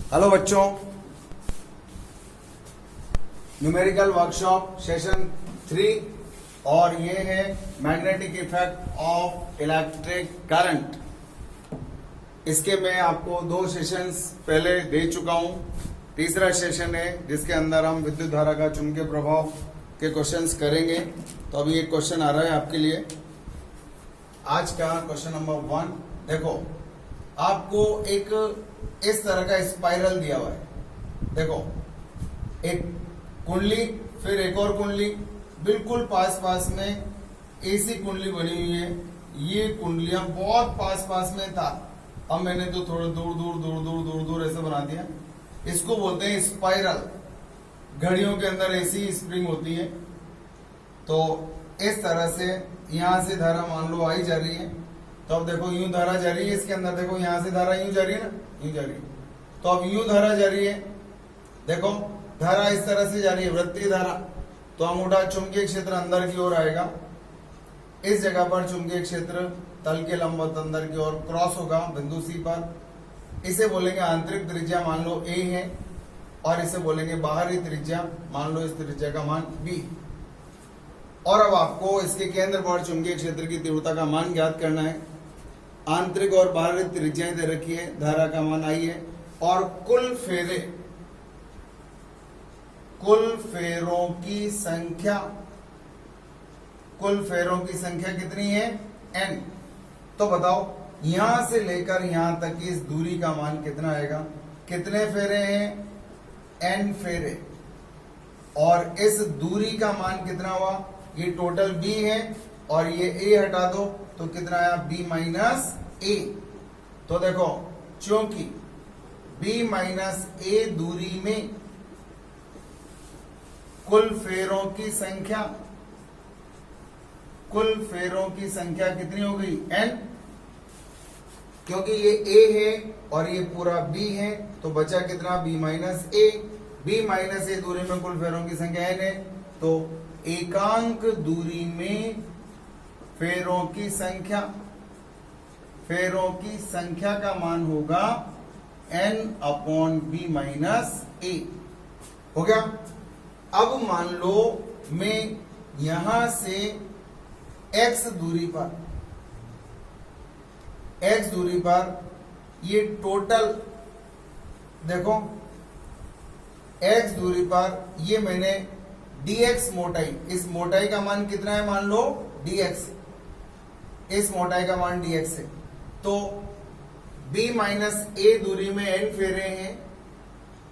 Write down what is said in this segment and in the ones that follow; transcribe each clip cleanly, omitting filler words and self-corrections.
Hello बच्चों, numerical workshop session 3 और ये है magnetic effect of electric current. इसके मैं आपको 2 सेशंस पहले दे चुका हूं। तीसरा सेशन है जिसके अंदर हम विद्युत धारा का चुंबकीय प्रभाव के क्वेश्चंस करेंगे। तो अभी एक क्वेश्चन आ रहा है आपके लिए। आज का क्वेश्चन नंबर 1 देखो, आपको एक इस तरह का स्पाइरल दिया हुआ है। देखो, एक कुंडली, फिर एक और कुंडली, बिल्कुल पास पास में ऐसी कुंडली बनी हुई है। ये कुंडलियां बहुत पास पास में था, अब मैंने तो थोड़ा दूर दूर दूर दूर दूर दूर ऐसा बना दिया। इसको बोलते हैं स्पाइरल। घड़ियों के अंदर ऐसी स्प्रिंग होती है। तो इस तरह से यहां से धारा मान लो आई जा रही है। तो अब देखो यूं धारा जा रही है इसके अंदर। देखो यहां से धारा यूं जा रही है ना, यूं जा रही है। तो अब यूं धारा जा रही है। देखो धारा इस तरह से जा रही है, वृत्तीय धारा। तो अंगूठा चुंबकीय क्षेत्र अंदर की ओर आएगा। इस जगह पर चुंबकीय क्षेत्र तल के लंबवत अंदर की ओर क्रॉस होगा बिंदु सी पर। इसे बोलेंगे आंतरिक त्रिज्या, मान लो ए है, और इसे बोलेंगे बाहरी त्रिज्या, मान लो इस त्रिज्या का मान बी। और अब आपको इसके केंद्र पर चुंबकीय क्षेत्र की तीव्रता का मान ज्ञात करना है। आंतरिक और बाहरी त्रिज्याएं दे रखी है, धारा का मान आई है, और कुल फेरों की संख्या, कुल फेरों की संख्या कितनी है? n। तो बताओ यहां से लेकर यहां तक की इस दूरी का मान कितना आएगा? कितने फेरे हैं? n फेरे। और इस दूरी का मान कितना हुआ? ये टोटल b है, और ये a हटा दो तो कितना आया? b minus a। तो देखो, चूंकि b माइनस a दूरी में कुल फेरों की संख्या कितनी हो गई? n। क्योंकि ये a है और ये पूरा b है, तो बचा कितना? b minus a। b minus a दूरी में कुल फेरों की संख्या n है, तो एकांक दूरी में फेरों की संख्या का मान होगा n/b माइनस a। हो गया। अब मान लो मैं यहां से x दूरी पर ये टोटल, देखो x दूरी पर ये मैंने dx मोटाई, इस मोटाई का मान कितना है? मान लो dx, इस मोटाई का मान dx है। तो b माइनस a दूरी में n फेरे हैं,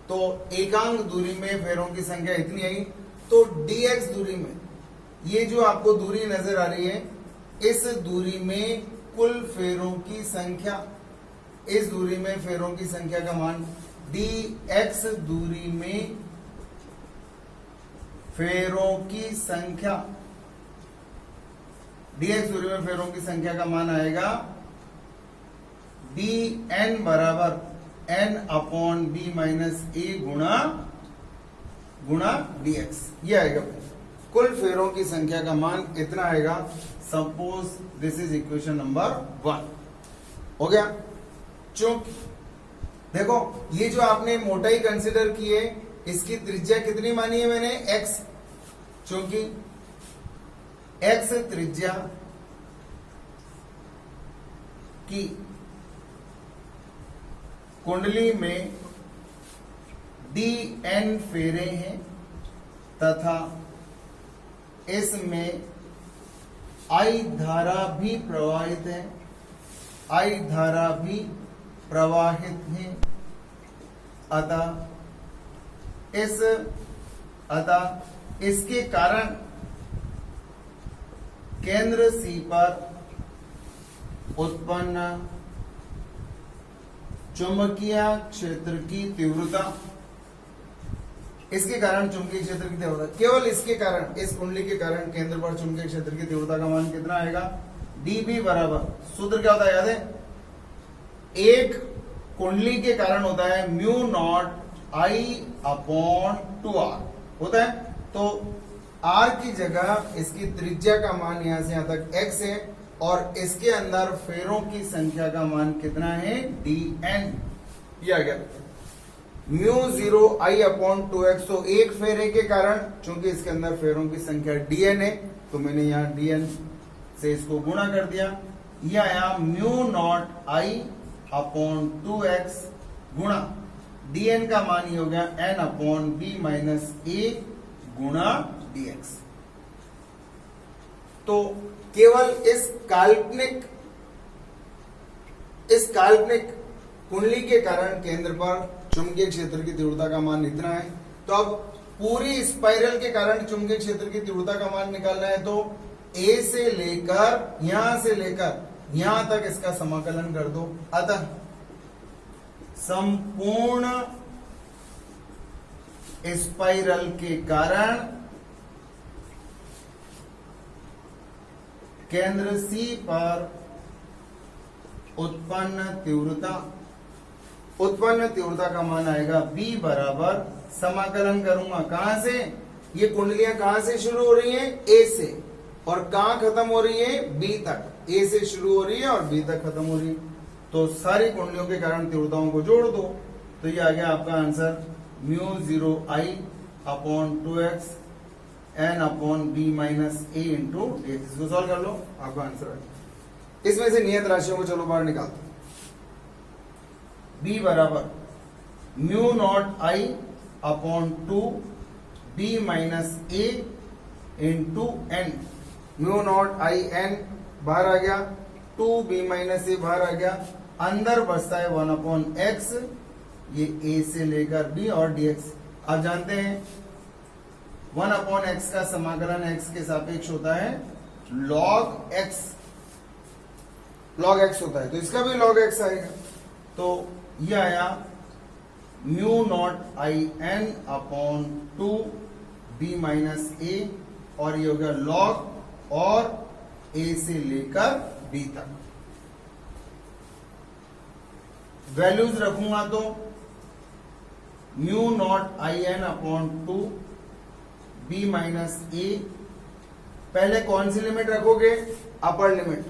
तो एकांक दूरी में फेरों की संख्या इतनी आई। तो dx दूरी में ये जो आपको दूरी नजर आ रही है, इस दूरी में कुल फेरों की संख्या, इस दूरी में फेरों की संख्या का मान dx दूरी में फेरों की संख्या, dx दूरी में फेरों की संख्या का मान आएगा dn बराबर n/b माइनस a गुणा dx। ये आएगा। कुल फेरों की संख्या का मान इतना आएगा। Suppose this is equation number 1। हो गया। चूंकि देखो ये जो आपने मोटाई कंसिडर की है, इसकी त्रिज्या कितनी मानी है मैंने? x। चूंकि x त्रिज्या की कुंडली में dn फेरे हैं तथा इसमें I धारा भी प्रवाहित है, अतः इसके कारण केंद्र C पर उत्पन्न चुंबकीय क्षेत्र की तीव्रता, इसके कारण चुंबकीय क्षेत्र की तीव्रता, केवल इसके कारण, इस कुंडली के कारण केंद्र पर चुंबकीय क्षेत्र की तीव्रता का मान कितना आएगा? dB बराबर, सूत्र क्या होता है याद है? एक कुंडली के कारण होता है म्यू नॉट I/2r होता है। तो r की जगह इसकी त्रिज्या का मान यहां से यहां तक x है, और इसके अंदर फेरों की संख्या का मान कितना है? dn। ये आ गया। Mu 0I/2x। तो एक फेरे के कारण, चूंकि इसके अंदर फेरों की संख्या dn है, तो मैंने यहाँ dn से इसको गुणा कर दिया। यह आया म्यू नॉट I/2x गुणा dn का मान ही हो गया n/b-a गुणा dx। तो केवल इस काल्पनिक कुंडली के कारण केंद्र पर चुंबकीय क्षेत्र की तीव्रता का मान इतना है। तो अब पूरी स्पाइरल के कारण चुंबकीय क्षेत्र की तीव्रता का मान निकालना है, तो A से लेकर यहां तक इसका समाकलन कर दो। अतः संपूर्ण स्पाइरल के कारण केंद्र C पर उत्पन्न तीव्रता का मान आएगा B बराबर, समाकलन करूंगा कहां से, ये कुंडलियां कहां से शुरू हो रही हैं, A से, और कहां खत्म हो रही है, B तक। A से शुरू हो रही है और B तक खत्म हो रही है। तो सारी कुंडलियों के कारण तीव्रताओं को जोड़ दो, तो ये आ गया आपका answer mu 0I/2x n/b-a into dx। इसको सॉल्व कर लो, आपका आंसर आ गया। इसमें से नियत राशियों को चलो बाहर निकालते हैं। B बराबर mu not I/2b-a into n। Mu naught I/n बाहर आ गया, 2b-a बाहर आ गया, अंदर बचता है 1/x, ये a से लेकर b और dx। आप जानते हैं 1/x का समाकलन x के सापेक्ष होता है log x होता है, तो इसका भी log x आएगा। तो यह आया म्यू नॉट I/n/2b-a, और ये हो गया log और a से लेकर b तक। वैल्यूज रखूंगा तो म्यू नॉट I/n/2b-a, पहले कौन सी लिमिट रखोगे, अपर लिमिट,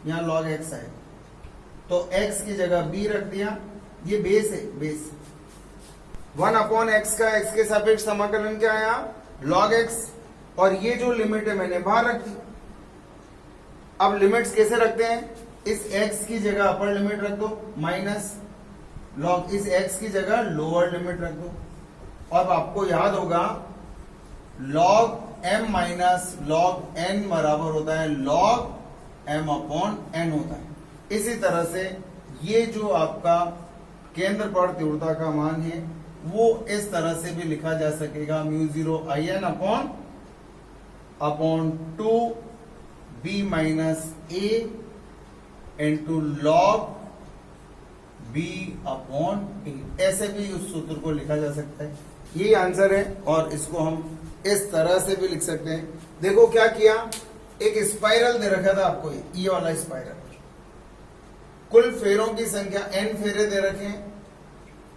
यहां log x आएगा, तो x की जगह b रख दिया, ये बेस है, बेस 1/x का x के सापेक्ष समाकलन क्या आया, log x, और ये जो लिमिट है मैंने बाहर रख दी। अब लिमिट्स कैसे रखते हैं, इस x की जगह अपर लिमिट रख दो, माइनस log इस x की जगह लोअर लिमिट रख दो। अब आपको याद होगा log m minus log n बराबर होता है log m/n होता है। इसी तरह से ये जो आपका केंद्र पर तीव्रता का मान है वो इस तरह से भी लिखा जा सकेगा, mu 0I/2b-a into log b/a, ऐसे भी उस सूत्र को लिखा जा सकता है। यही आंसर है, और इसको हम इस तरह से भी लिख सकते हैं। देखो क्या किया, एक स्पाइरल दे रखा था आपको, ये वाला स्पाइरल, कुल फेरों की संख्या n फेरे दे रखे हैं,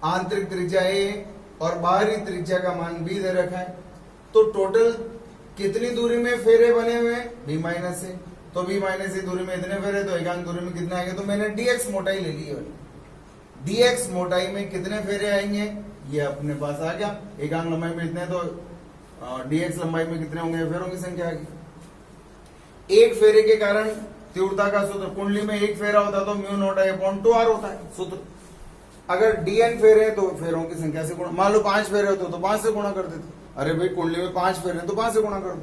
आंतरिक त्रिज्या a और बाहरी त्रिज्या का मान b दे रखा है। तो टोटल कितनी दूरी में फेरे बने हुए हैं, b- से, तो b- दूरी में इतने फेरे, तो एकांक दूरी में कितने आएंगे, तो मैंने dx मोटाई ले ली है। dx मोटाई में कितने फेरे आएंगे, ये अपने पास आ गया, एकांक लंबाई में इतने, तो dx लंबाई में कितने होंगे, फेरों की संख्या आ गई। एक फेरे के कारण तीव्रता का सूत्र, कुंडली में एक फेरा होता तो म्यू नॉट I/2r होता है सूत्र। अगर dn फेरे तो फेरों की संख्या से गुणा, मान लो 5 फेरे होते तो 5 से गुणा कर देते। अरे भाई कुंडली में 5 फेरे तो 5 से गुणा कर दो।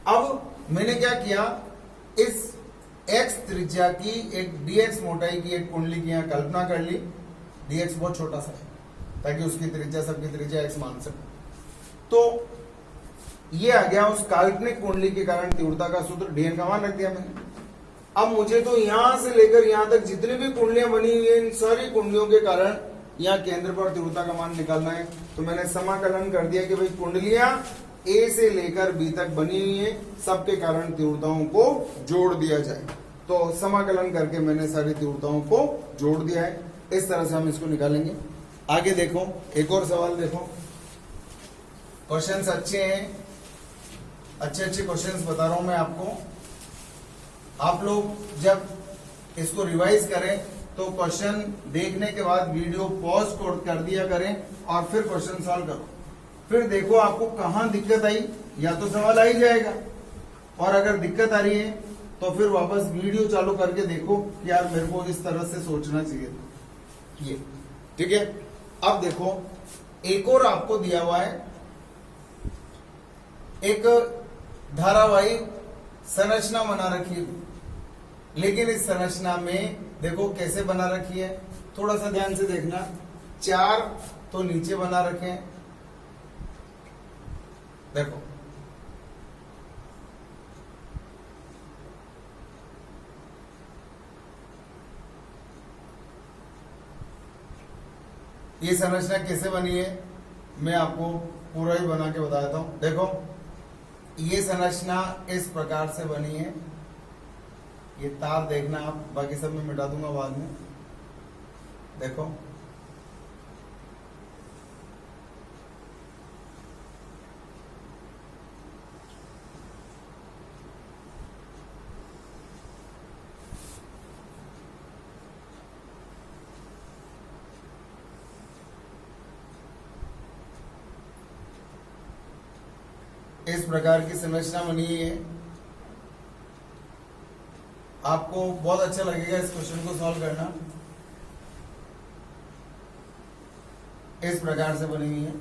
अब मैंने क्या किया, इस x त्रिज्या की एक dx मोटाई की एक कुंडली की यहाँ कल्पना कर ली, dx बहुत छोटा सा है ताकि उसकी त्रिज्या, सबकी त्रिज्या x मान सके। तो ये आ गया उस काल्पनिक कुंडली के कारण तीव्रता का सूत्र, dn का मान रख दिया मैंने। अब मुझे तो यहां से लेकर यहां तक जितनी भी कुंडलियां बनी हुई है, इन सारी कुंडलियों के कारण यहाँ केंद्र पर तीव्रता का मान निकालना है। तो मैंने समाकलन कर दिया कि भाई कुंडलियां A से लेकर B तक बनी हुई है, सबके कारण तीव्रताओं को जोड़ दिया जाए। तो समाकलन करके मैंने सारी तीव्रताओं को जोड़ दिया है। इस तरह से हम इसको निकालेंगे। आगे देखो, एक और सवाल देखो। क्वेश्चंस अच्छे हैं, अच्छे क्वेश्चंस बता रहा हूं मैं आपको। आप लोग जब इसको रिवाइज करें तो क्वेश्चन देखने के बाद वीडियो पॉज कर दिया करें और फिर क्वेश्चन सॉल्व करो। फिर देखो आपको कहाँ दिक्कत आई, या तो सवाल आ ही जाएगा, और अगर दिक्कत आ रही है तो फिर वापस वीडियो चालू करके देखो कि यार मेरे को इस तरह से सोचना चाहिए। ये ठीक है। अब देखो एक और आपको दिया हुआ है, एक धारावाहिक संरचना बना रखी है, लेकिन इस संरचना में देखो कैसे बना रखी है, थोड़ा सा ध्यान से देखना। 4 तो नीचे बना रखे हैं, देखो ये संरचना कैसे बनी है मैं आपको पूरा ही बना के बता देता हूं। देखो ये संरचना इस प्रकार से बनी है, ये तार देखना आप, बाकी सब मैं मिटा दूंगा बाद में। देखो इस प्रकार की संरचना बनी है। आपको बहुत अच्छा लगेगा इस क्वेश्चन को सॉल्व करना। इस प्रकार से बनी हुई है,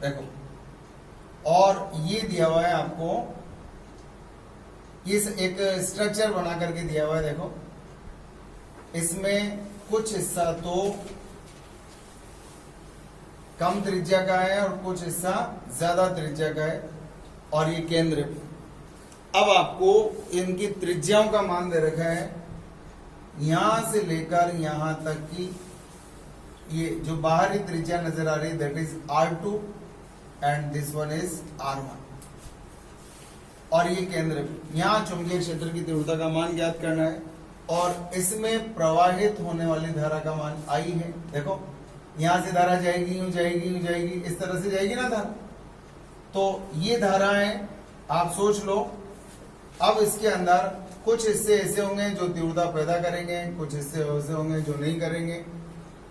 देखो। और ये दिया हुआ है आपको, इस एक स्ट्रक्चर बना करके दिया हुआ है, देखो। इसमें कुछ हिस्सा तो कम त्रिज्या का है और कुछ हिस्सा ज्यादा त्रिज्या का है, और ये केंद्र। अब आपको इनकी त्रिज्याओं का मान दे रखा है, यहां से लेकर यहां तक की ये जो बाहरी त्रिज्या नजर आ रही है that is R2 and this one is R1, और ये केंद्र। यहां चुंबकीय क्षेत्र की तीव्रता का मान ज्ञात करना है, और इसमें प्रवाहित होने वाली धारा का मान I है। देखो यहां से धारा जाएगी, यूं जाएगी, यूं जाएगी, इस तरह से जाएगी ना धारा। तो ये धाराएं आप सोच लो। अब इसके अंदर कुछ हिस्से ऐसे होंगे जो तीव्रता पैदा करेंगे, कुछ हिस्से ऐसे होंगे जो नहीं करेंगे।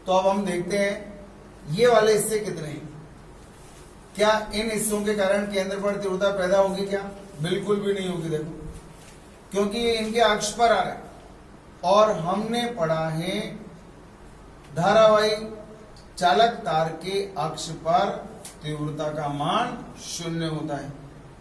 तो अब हम देखते हैं ये वाले हिस्से कितने हैं। क्या इन हिस्सों के कारण केंद्र पर तीव्रता पैदा होगी? क्या बिल्कुल भी नहीं होगी। देखो क्योंकि ये इनके अक्ष पर आ रहा है, और हमने पढ़ा है धारावाही चालक तार के अक्ष पर तीव्रता का मान 0 होता है।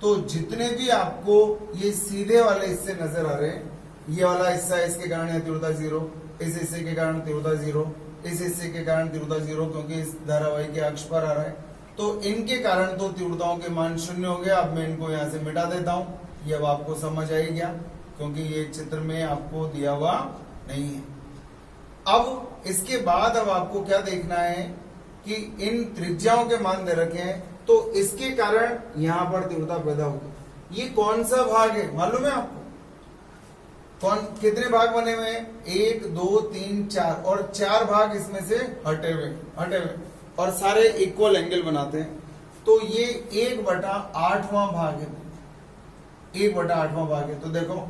तो जितने भी आपको ये सीधे वाले हिस्से नजर आ रहे हैं, ये वाला हिस्सा इसके कारण है तीव्रता 0, इस हिस्से के कारण तीव्रता 0, इस हिस्से के कारण तीव्रता 0, क्योंकि इस धारावाही के अक्ष पर आ रहा है। तो इनके कारण तो तीव्रताओं के मान 0 हो गया। अब मैं इनको यहां से मिटा देता हूं, ये अब आपको समझ आई गया, क्योंकि ये चित्र में आपको दिया हुआ नहीं है। अब इसके बाद अब आपको क्या देखना है कि इन त्रिज्याओं के मान दे रखे हैं, तो इसके कारण यहां पर तीव्रता पैदा होगी। ये कौन सा भाग है मालूम है आपको? कौन, कितने भाग बने हुए हैं? 1 2 3 4, और 4 भाग इसमें से हटे हुए, और सारे इक्वल एंगल बनाते हैं। तो ये 1/8वां भाग है, 1/8वां भाग है। तो देखो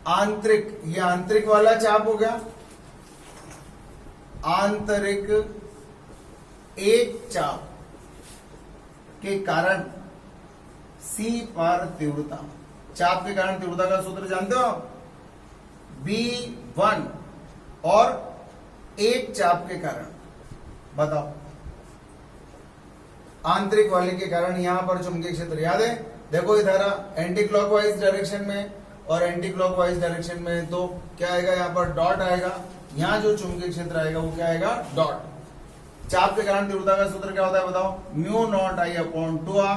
आंतरिक, ये आंतरिक वाला चाप हो गया। आंतरिक एक चाप के कारण C पर तीव्रता, चाप के कारण तीव्रता का सूत्र जानते हो आप? B1, और एक चाप के कारण बताओ, आंतरिक वाले के कारण यहां पर चुंबकीय क्षेत्र याद है। देखो ये धारा एंटी क्लॉकवाइज डायरेक्शन में और एंटी क्लॉकवाइज डायरेक्शन में, तो क्या आएगा? यहाँ पर डॉट आएगा। यहाँ जो चुंबकीय क्षेत्र आएगा वो क्या आएगा? डॉट। चाप के कारण तीव्रता का सूत्र क्या होता है बताओ? μ0I/2R,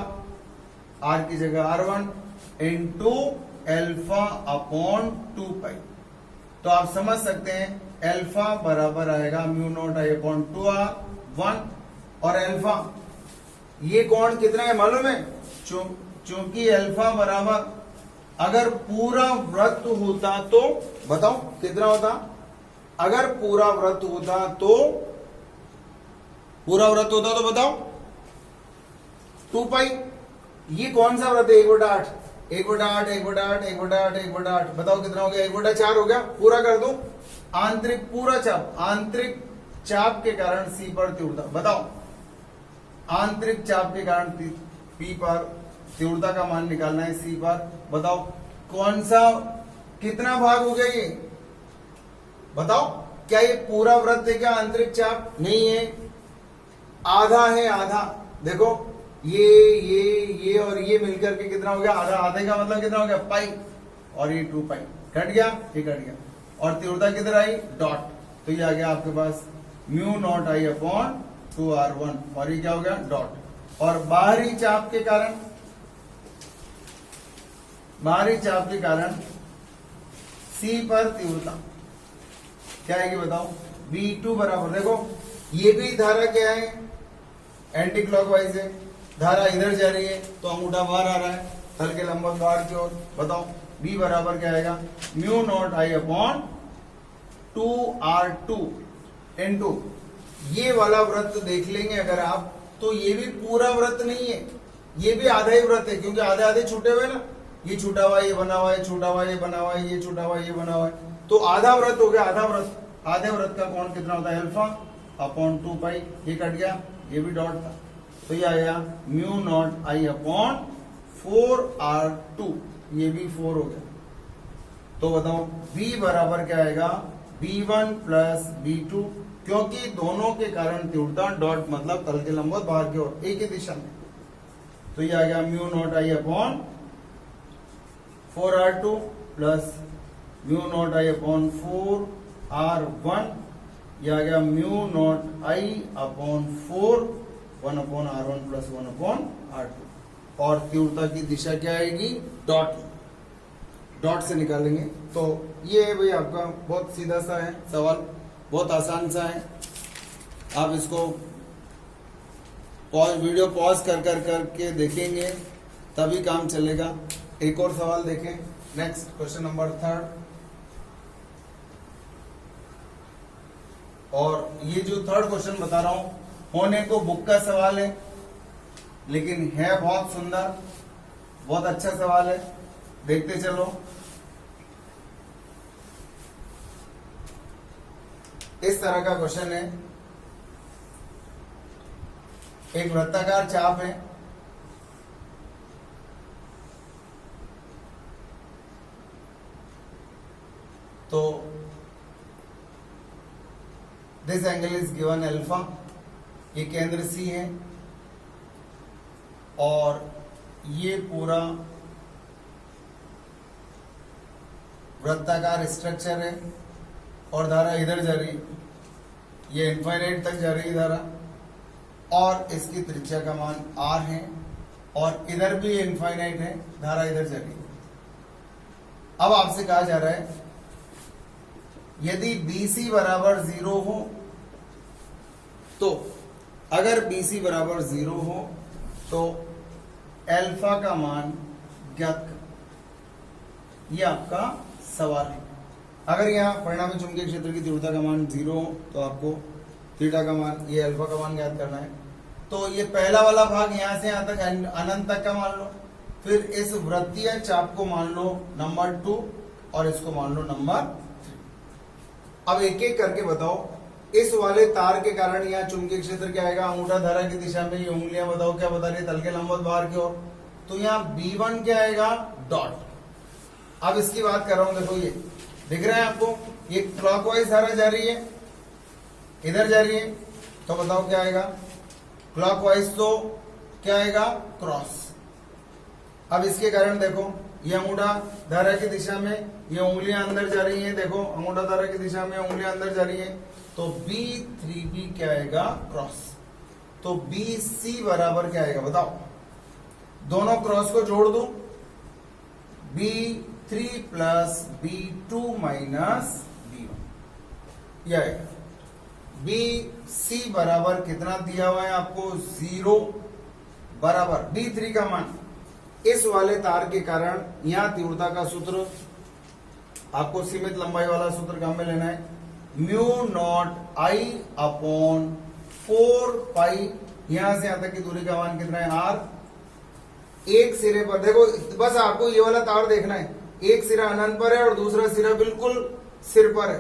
R की जगह R1 इंटू α/2π। तो आप समझ सकते हैं अल्फा बराबर आएगा μ0I/2R 1, और अल्फा ये कोण कितना है मालूम है? चूंकि अल्फा बराबर, अगर पूरा वृत्त होता तो बताओ कितना होता? अगर पूरा वृत्त होता तो बताओ 2π। ये कौन सा वृत्त है? 1/8। 1/8, 1/8, 1/8, 1/8, बताओ कितना हो गया? 1/4 हो गया। पूरा कर दूं, आंतरिक पूरा चाप, आंतरिक चाप के कारण सी पर तीव्रता, बताओ आंतरिक चाप के कारण पी पर तीव्रता का मान निकालना है सी पर, बताओ कौन सा, कितना भाग हो गया ये, बताओ क्या ये पूरा वृत्त है क्या आंतरिक चाप? नहीं है, आधा है, आधा। देखो ये और ये मिलकर के कितना हो गया? आधा। आधे का मतलब कितना हो गया? पाई, और ये 2 पाई कट गया, ये कट गया, और तीव्रता किधर आई? डॉट। तो ये आ गया आपके पास mu naught I upon 2r1, और ये क्या हो गया? डॉट। और बाहरी चाप के कारण, बाहरी चाप के कारण सी पर तीव्रता क्या आएगी बताओ? V2 बराबर, देखो ये भी धारा क्या है? एंटी क्लॉकवाइज है, धारा इधर जा रही है तो अंगूठा बाहर आ रहा है, तल के लंबवत बाहर की ओर। बताओ B बराबर क्या आएगा? Mu naught I upon 2r2 into, ये वाला वृत्त देख लेंगे अगर आप, तो ये भी पूरा वृत्त नहीं है, ये भी आधा ही वृत्त है, क्योंकि आधे आधे छूटे हुए ना, ये छूटा हुआ, ये बना हुआ है, छूटा हुआ, ये बना हुआ है, ये छूटा हुआ, ये बना हुआ है, तो आधा वृत्त हो गया। आधा वृत्त, आधे वृत्त का कोण कितना होता है? अल्फा अपॉन 2 पाई, ये कट गया, ये भी डॉट था, तो ये आया mu naught I upon 4r2, ये भी 4 हो गया। तो बताओ B बराबर क्या आएगा? B1 प्लस B2, क्योंकि दोनों के कारण तीव्रता, डॉट मतलब तल के लंबवत बाहर की ओर, एक ही दिशा में, तो ये आ गया mu naught I upon 4r2 plus mu naught I upon 4r1, ये आ गया mu naught I upon 4 1 upon r1 plus 1 upon r2, और तीव्रता की दिशा क्या आएगी? डॉट, डॉट से निकालेंगे। तो ये भाई आपका बहुत सीधा सा है सवाल, बहुत आसान सा है। आप इसको पॉज, वीडियो पॉज कर करके देखेंगे तभी काम चलेगा। एक और सवाल देखें, नेक्स्ट क्वेश्चन नंबर 3, और ये जो 3rd क्वेश्चन बता रहा हूं, होने को बुक का सवाल है, लेकिन है बहुत सुंदर, बहुत अच्छा सवाल है, देखते चलो। इस तरह का क्वेश्चन है, एक वृत्ताकार चाप है, तो this angle is given alpha, ये केंद्र C है, और ये पूरा वृत्ताकार स्ट्रक्चर है, और धारा इधर जा रही है, ये इनफाइनाइट तक जा रही है धारा, और इसकी त्रिज्या का मान r है, और इधर भी इनफाइनाइट है, धारा इधर जा रही है। अब आपसे कहा जा रहा है यदि BC बराबर 0 हो, तो अगर BC बराबर 0 हो तो अल्फा का मान ज्ञात कर, ये आपका सवाल है। अगर यहाँ परिणामी चुंबकीय क्षेत्र की तीव्रता का मान 0 हो तो आपको थीटा का मान, ये अल्फा का मान ज्ञात करना है। तो ये पहला वाला भाग यहाँ से यहाँ तक अनंत तक का मान लो, फिर इस वृत्तीय चाप को मान लो नंबर 2, और इसको मान लो नंबर 3। अब एक एक करके बताओ, इस वाले तार के कारण यहाँ चुंबकीय क्षेत्र क्या आएगा? अंगूठा धारा की दिशा में, ये उंगलियां बताओ क्या बता रही है? तल के लंबवत बाहर की ओर, तो यहाँ B1 क्या आएगा? डॉट। अब इसकी बात कर रहा हूं, देखो ये दिख रहा है आपको, ये क्लॉकवाइज धारा जा रही है, इधर जा रही है, तो बताओ क्या आएगा? क्लॉकवाइज, तो क्या आएगा? क्रॉस। अब इसके कारण देखो, ये अंगूठा धारा की दिशा में, ये उंगलियां अंदर जा रही हैं, देखो अंगूठा धारा की दिशा में उंगलियां अंदर जा रही हैं, तो B3B क्या आएगा? क्रॉस। तो BC बराबर क्या आएगा बताओ? दोनों क्रॉस को जोड़ दो, B3 plus B2 minus B1, यह आएगा। BC बराबर कितना दिया हुआ है आपको? 0 बराबर B3 का मान, इस वाले तार के कारण यहां तीव्रता का सूत्र आपको सीमित लंबाई वाला सूत्र काम में लेना है, म्यू नॉट आई अपॉन 4 पाई, यहां से यहां तक की दूरी का मान कितना है? R, एक सिरे पर देखो, बस आपको ये वाला तार देखना है, एक सिरा अनंत पर है और दूसरा सिरा बिल्कुल सिर पर है,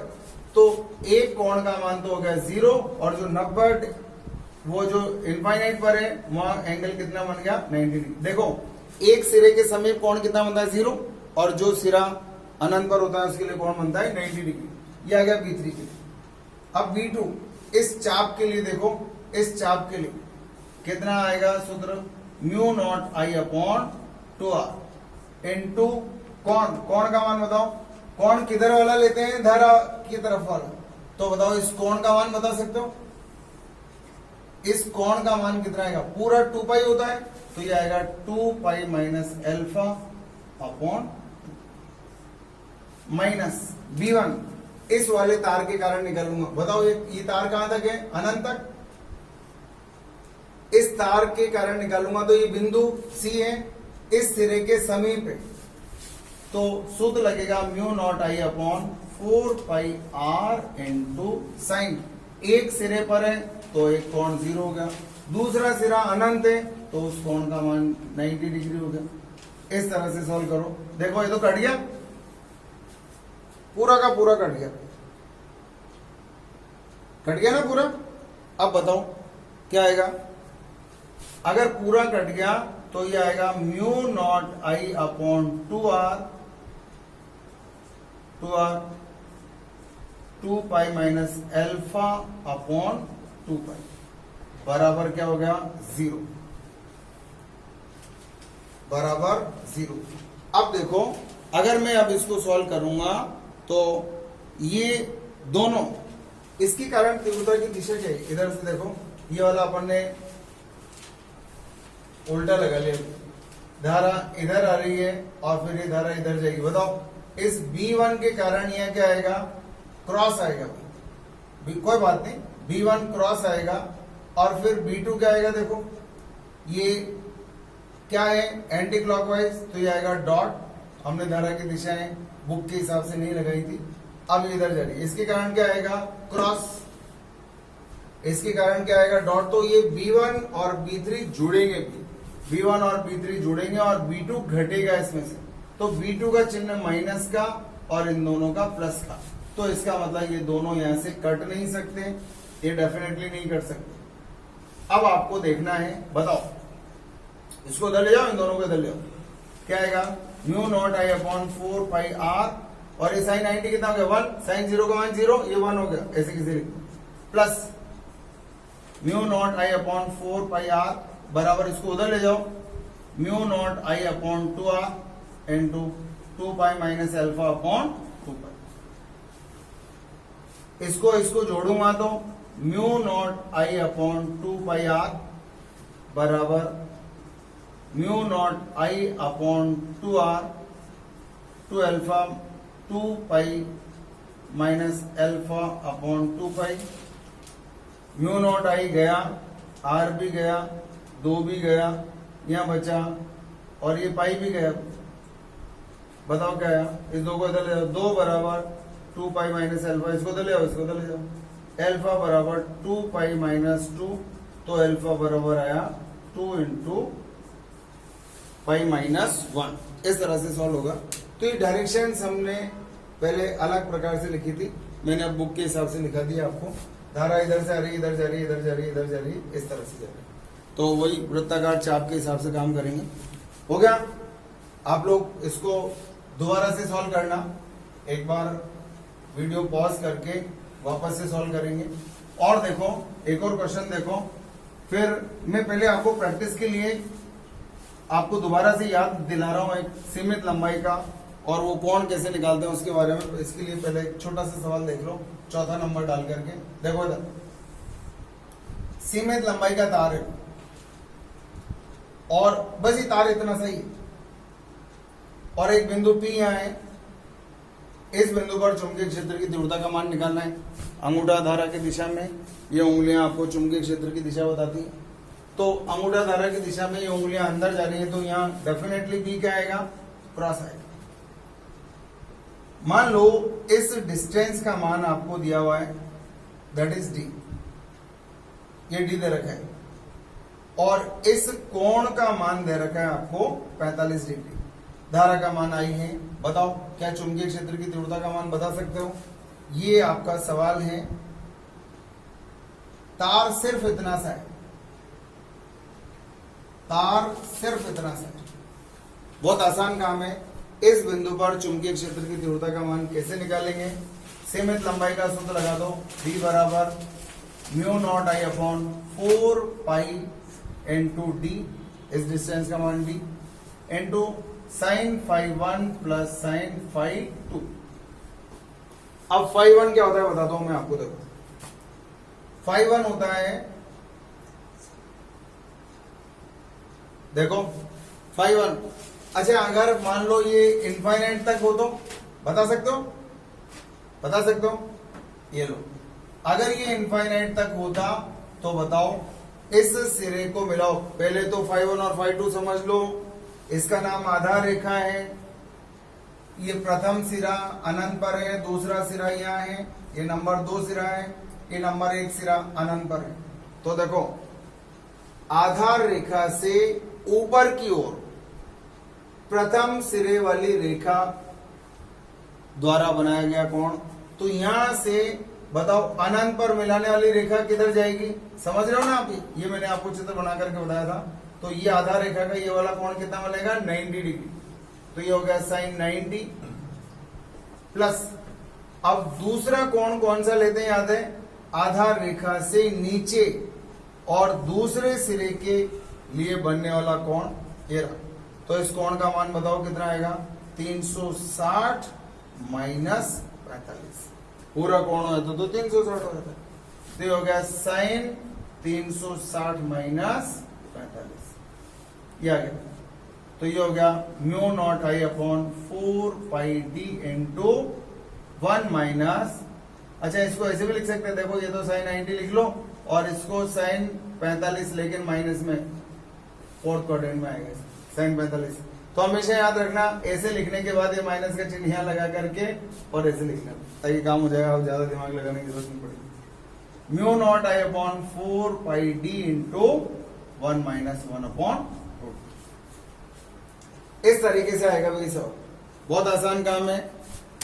तो एक कोण का मान तो हो गया 0 और जो 90 वो जो इनफाइनाइट पर है वहां एंगल कितना बन गया 90 डिग्री। देखो एक सिरे के समीप कोण कितना बनता है 0 और जो सिरा अनंत पर होता है उसके लिए कोण बनता है 90 डिग्री। ये आ गया B3 के लिए। अब B2 इस चाप के लिए देखो, इस चाप के लिए कितना आएगा सूत्र, mu naught I upon 2r into कोण, कोण का मान बताओ, कोण किधर वाला लेते हैं, धारा की तरफ वाला, तो बताओ इस कोण का मान बता सकते हो, इस कोण का मान कितना आएगा, पूरा 2 पाई होता है तो ये आएगा 2 pi minus alpha upon minus B1 इस वाले तार के कारण निकालूंगा। बताओ ये तार कहां तक है, अनंत तक, इस तार के कारण निकालूंगा तो ये बिंदु C है, इस सिरे के समीप है, तो सूत्र लगेगा mu naught I upon 4 pi r into sine, एक सिरे पर है तो एक कोण 0 हो गया, दूसरा सिरा अनंत है तो उस कोण का मान 90 डिग्री हो गया। इस तरह से सॉल्व करो। देखो ये तो कट गया, पूरा का पूरा कट गया, कट गया ना पूरा। अब बताओ क्या आएगा, अगर पूरा कट गया तो ये आएगा mu naught I upon 2r 2 pi minus alpha upon 2 pi बराबर क्या हो गया 0, बराबर 0। अब देखो अगर मैं अब इसको सॉल्व करूंगा तो ये दोनों, इसकी कारण तीव्रता की दिशा क्या है, इधर से देखो ये वाला अपन ने उल्टा लगा लिया, धारा इधर आ रही है और फिर ये धारा इधर जाएगी। बताओ इस B1 के कारण यह क्या आएगा, क्रॉस आएगा, कोई बात नहीं, B1 क्रॉस आएगा और फिर B2 क्या आएगा, देखो ये क्या है एंटी क्लॉकवाइज, तो ये आएगा डॉट, हमने धारा की दिशाएं बुक के हिसाब से नहीं लगाई थी, अब इधर जा रही है, इसके कारण क्या आएगा क्रॉस, इसके कारण क्या आएगा डॉट, तो ये B1 और B3 जुड़ेंगे, B1 और B3 जुड़ेंगे और B2 घटेगा इसमें से, तो B2 का चिन्ह माइनस का और इन दोनों का प्लस का, तो इसका मतलब ये दोनों यहां से कट नहीं सकते, ये डेफिनेटली नहीं कट सकते। अब आपको देखना है, बताओ इसको इधर ले जाओ, इन दोनों को इधर ले जाओ, क्या आएगा mu naught I upon 4 pi r और ये साइन 90 कितना हो गया 1, साइन 0 का मान 0, ये 1 हो गया, ऐसे किसी plus mu naught I upon 4 pi r बराबर, इसको उधर ले जाओ, mu naught I upon 2r into 2 pi minus alpha upon 2 pi, इसको जोड़ूंगा तो mu naught I upon 2 pi r बराबर mu naught I upon 2r 2 alpha 2 pi minus alpha upon 2 pi, mu naught I गया, r भी गया, 2 भी गया, यहां बचा और ये पाई भी गया। बताओ क्या आया, इस दो को इधर ले जाओ, 2 बराबर 2 पाई माइनस एल्फा, इसको इधर ले जाओ, इसको इधर ले जाओ, एल्फा बराबर 2 पाई माइनस 2, तो एल्फा बराबर आया 2 इंटू पाई माइनस 1। इस तरह से सॉल्व होगा। तो ये डायरेक्शंस हमने पहले अलग प्रकार से लिखी थी, मैंने अब बुक के हिसाब से लिखा दिया आपको, धारा इधर से आ रही, इधर जा रही, इधर जा रही, इधर जा रही, इस तरह से जा रही, तो वही वृत्ताकार चाप के हिसाब से काम करेंगे। हो गया, आप लोग इसको दोबारा से सॉल्व करना, एक बार वीडियो पॉज करके वापस से सॉल्व करेंगे। और देखो एक और क्वेश्चन देखो, फिर मैं पहले आपको प्रैक्टिस के लिए आपको दोबारा से याद दिला रहा हूं एक सीमित लंबाई का, और वो कोण कैसे निकालते हैं उसके बारे में। तो इसके लिए पहले एक छोटा सा सवाल देख लो, चौथा नंबर डाल करके देखो, इधर सीमित लंबाई का तार है और बस ये तार इतना सही है और एक बिंदु P यहां है, इस बिंदु पर चुंबकीय क्षेत्र की तीव्रता का मान निकालना है। अंगूठा धारा की दिशा में ये उंगलियां आपको चुंबकीय क्षेत्र की दिशा बताती है, तो अंगूठा धारा की दिशा में ये उंगलियां अंदर जा रही है, तो यहाँ डेफिनेटली B क्या आएगा, क्रॉस आएगा। मान लो इस डिस्टेंस का मान आपको दिया हुआ है, दैट इज D, ये D दे रखा है, और इस कोण का मान दे रखा है आपको 45 डिग्री। धारा का मान आई है। बताओ क्या चुंबकीय क्षेत्र की तीव्रता का मान बता सकते हो? ये आपका सवाल है। तार सिर्फ इतना सा है, तार सिर्फ इतना सा है। बहुत आसान काम है। इस बिंदु पर चुंबकीय क्षेत्र की तीव्रता का मान कैसे निकालेंगे? सीमित लंबाई का सूत्र लगा दो। B बराबर mu naught I upon 4 pi into D, इस डिस्टेंस का मान d, into sine phi 1 plus sine phi 2। अब फाई 1 क्या होता है बताता हूं मैं आपको। देखो फाई 1 होता है, देखो फाई 1, अच्छा अगर मान लो ये इनफाइनाइट तक हो तो बता सकते हो? बता सकते हो? ये लो, अगर ये इनफाइनाइट तक होता तो बताओ इस सिरे को मिलाओ। पहले तो फाई 1 और फाई 2 समझ लो। इसका नाम आधार रेखा है। ये प्रथम सिरा अनंत पर है, दूसरा सिरा यहाँ है, ये नंबर 2 सिरा है, ये नंबर 1 सिरा अनंत पर है। तो देखो आधार रेखा से ऊपर की ओर प्रथम सिरे वाली रेखा द्वारा बनाया गया कोण, तो यहां से बताओ अनंत पर मिलाने वाली रेखा किधर जाएगी? समझ रहे हो ना आप? ये मैंने आपको चित्र बना करके बताया था। तो ये आधार रेखा का ये वाला कोण कितना बनेगा? 90 डिग्री। तो ये हो गया साइन 90 प्लस, अब दूसरा कोण कौन सा लेते हैं याद है? आधार रेखा से नीचे और दूसरे सिरे के लिए बनने वाला कोण ये रहा। तो इस कोण का मान बताओ कितना आएगा? 360 माइनस 45। पूरा कोण हो तो 360 हो जाता है। तो ये हो गया साइन 360 माइनस 45, ये आ गया। तो ये हो गया mu naught I upon 4 pi D into 1 minus, अच्छा इसको ऐसे भी लिख सकते हैं। देखो ये तो साइन 90 लिख लो और इसको साइन 45, लेकिन माइनस में फोर्थ क्वाड्रेंट में आएगा साइन 45। तो हमेशा याद रखना ऐसे लिखने के बाद ये माइनस का चिन्ह यहाँ लगा करके और ऐसे लिखना, ताकि काम हो जाएगा, ज्यादा दिमाग लगाने की जरूरत नहीं पड़ेगी। Mu naught I upon 4 pi D into 1 minus 1 upon, इस तरीके से आएगा भाई सब। बहुत आसान काम है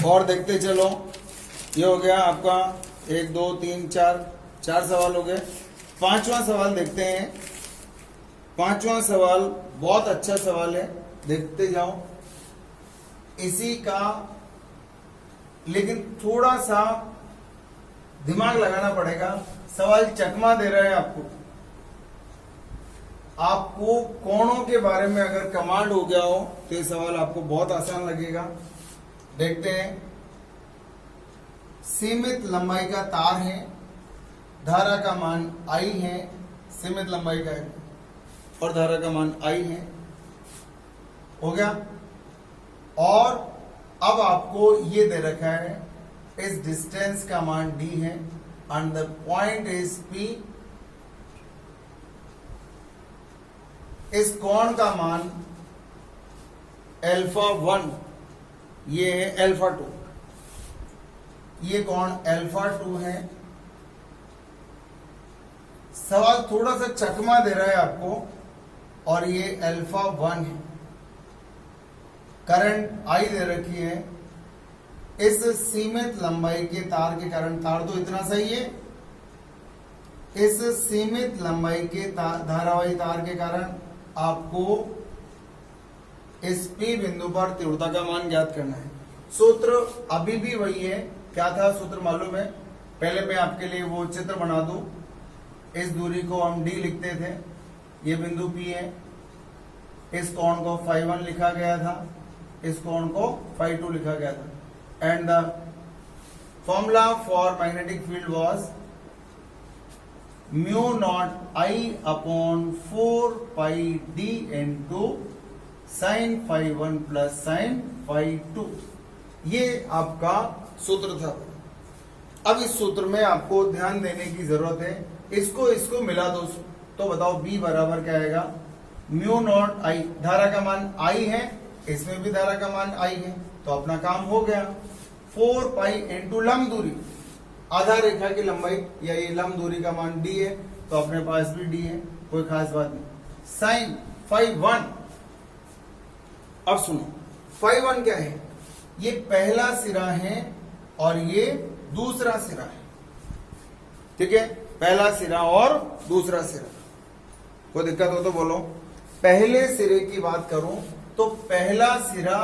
और देखते चलो। ये हो गया आपका 1 2 3 4 सवाल हो गए। पांचवा सवाल देखते हैं। पांचवा सवाल बहुत अच्छा सवाल है, देखते जाओ। इसी का लेकिन थोड़ा सा दिमाग लगाना पड़ेगा। सवाल चकमा दे रहा है आपको। आपको कोणों के बारे में अगर कमांड हो गया हो तो ये सवाल आपको बहुत आसान लगेगा। देखते हैं। सीमित लंबाई का तार है, धारा का मान आई है, सीमित लंबाई का है और धारा का मान आई है, हो गया। और अब आपको ये दे रखा है इस डिस्टेंस का मान d है and the point is P। इस कोण का मान अल्फा 1, ये है अल्फा 2, ये कोण अल्फा 2 है। सवाल थोड़ा सा चकमा दे रहा है आपको और ये अल्फा 1 है। करंट आई दे रखी है। इस सीमित लंबाई के तार के कारण, तार तो इतना सही है, इस सीमित लंबाई के धारावाही तार के कारण आपको इस P बिंदु पर तीव्रता का मान ज्ञात करना है। सूत्र अभी भी वही है। क्या था सूत्र मालूम है? पहले मैं आपके लिए वो चित्र बना दूं। इस दूरी को हम d लिखते थे, ये बिंदु P है। इस कोण को फाई 1 लिखा गया था, इस कोण को फाई 2 लिखा गया था। And the formula for magnetic field was mu naught I upon 4 pi D into sine phi 1 plus sine phi 2। ये आपका सूत्र था। अब इस सूत्र में आपको ध्यान देने की जरूरत है। इसको मिला दो तो बताओ B बराबर क्या आएगा? म्यू नॉट आई, धारा का मान आई है, इसमें भी धारा का मान आई है, तो अपना काम हो गया। 4 पाई इंटू लंब दूरी, आधार रेखा की लंबाई या ये लंब दूरी का मान d है, तो अपने पास भी d है। कोई खास बात नहीं। साइन फाइव वन, अब सुनो फाइव वन क्या है, ये पहला सिरा है और ये दूसरा सिरा है, ठीक है, पहला सिरा और दूसरा सिरा। कोई दिक्कत हो तो बोलो। पहले सिरे की बात करूं तो पहला सिरा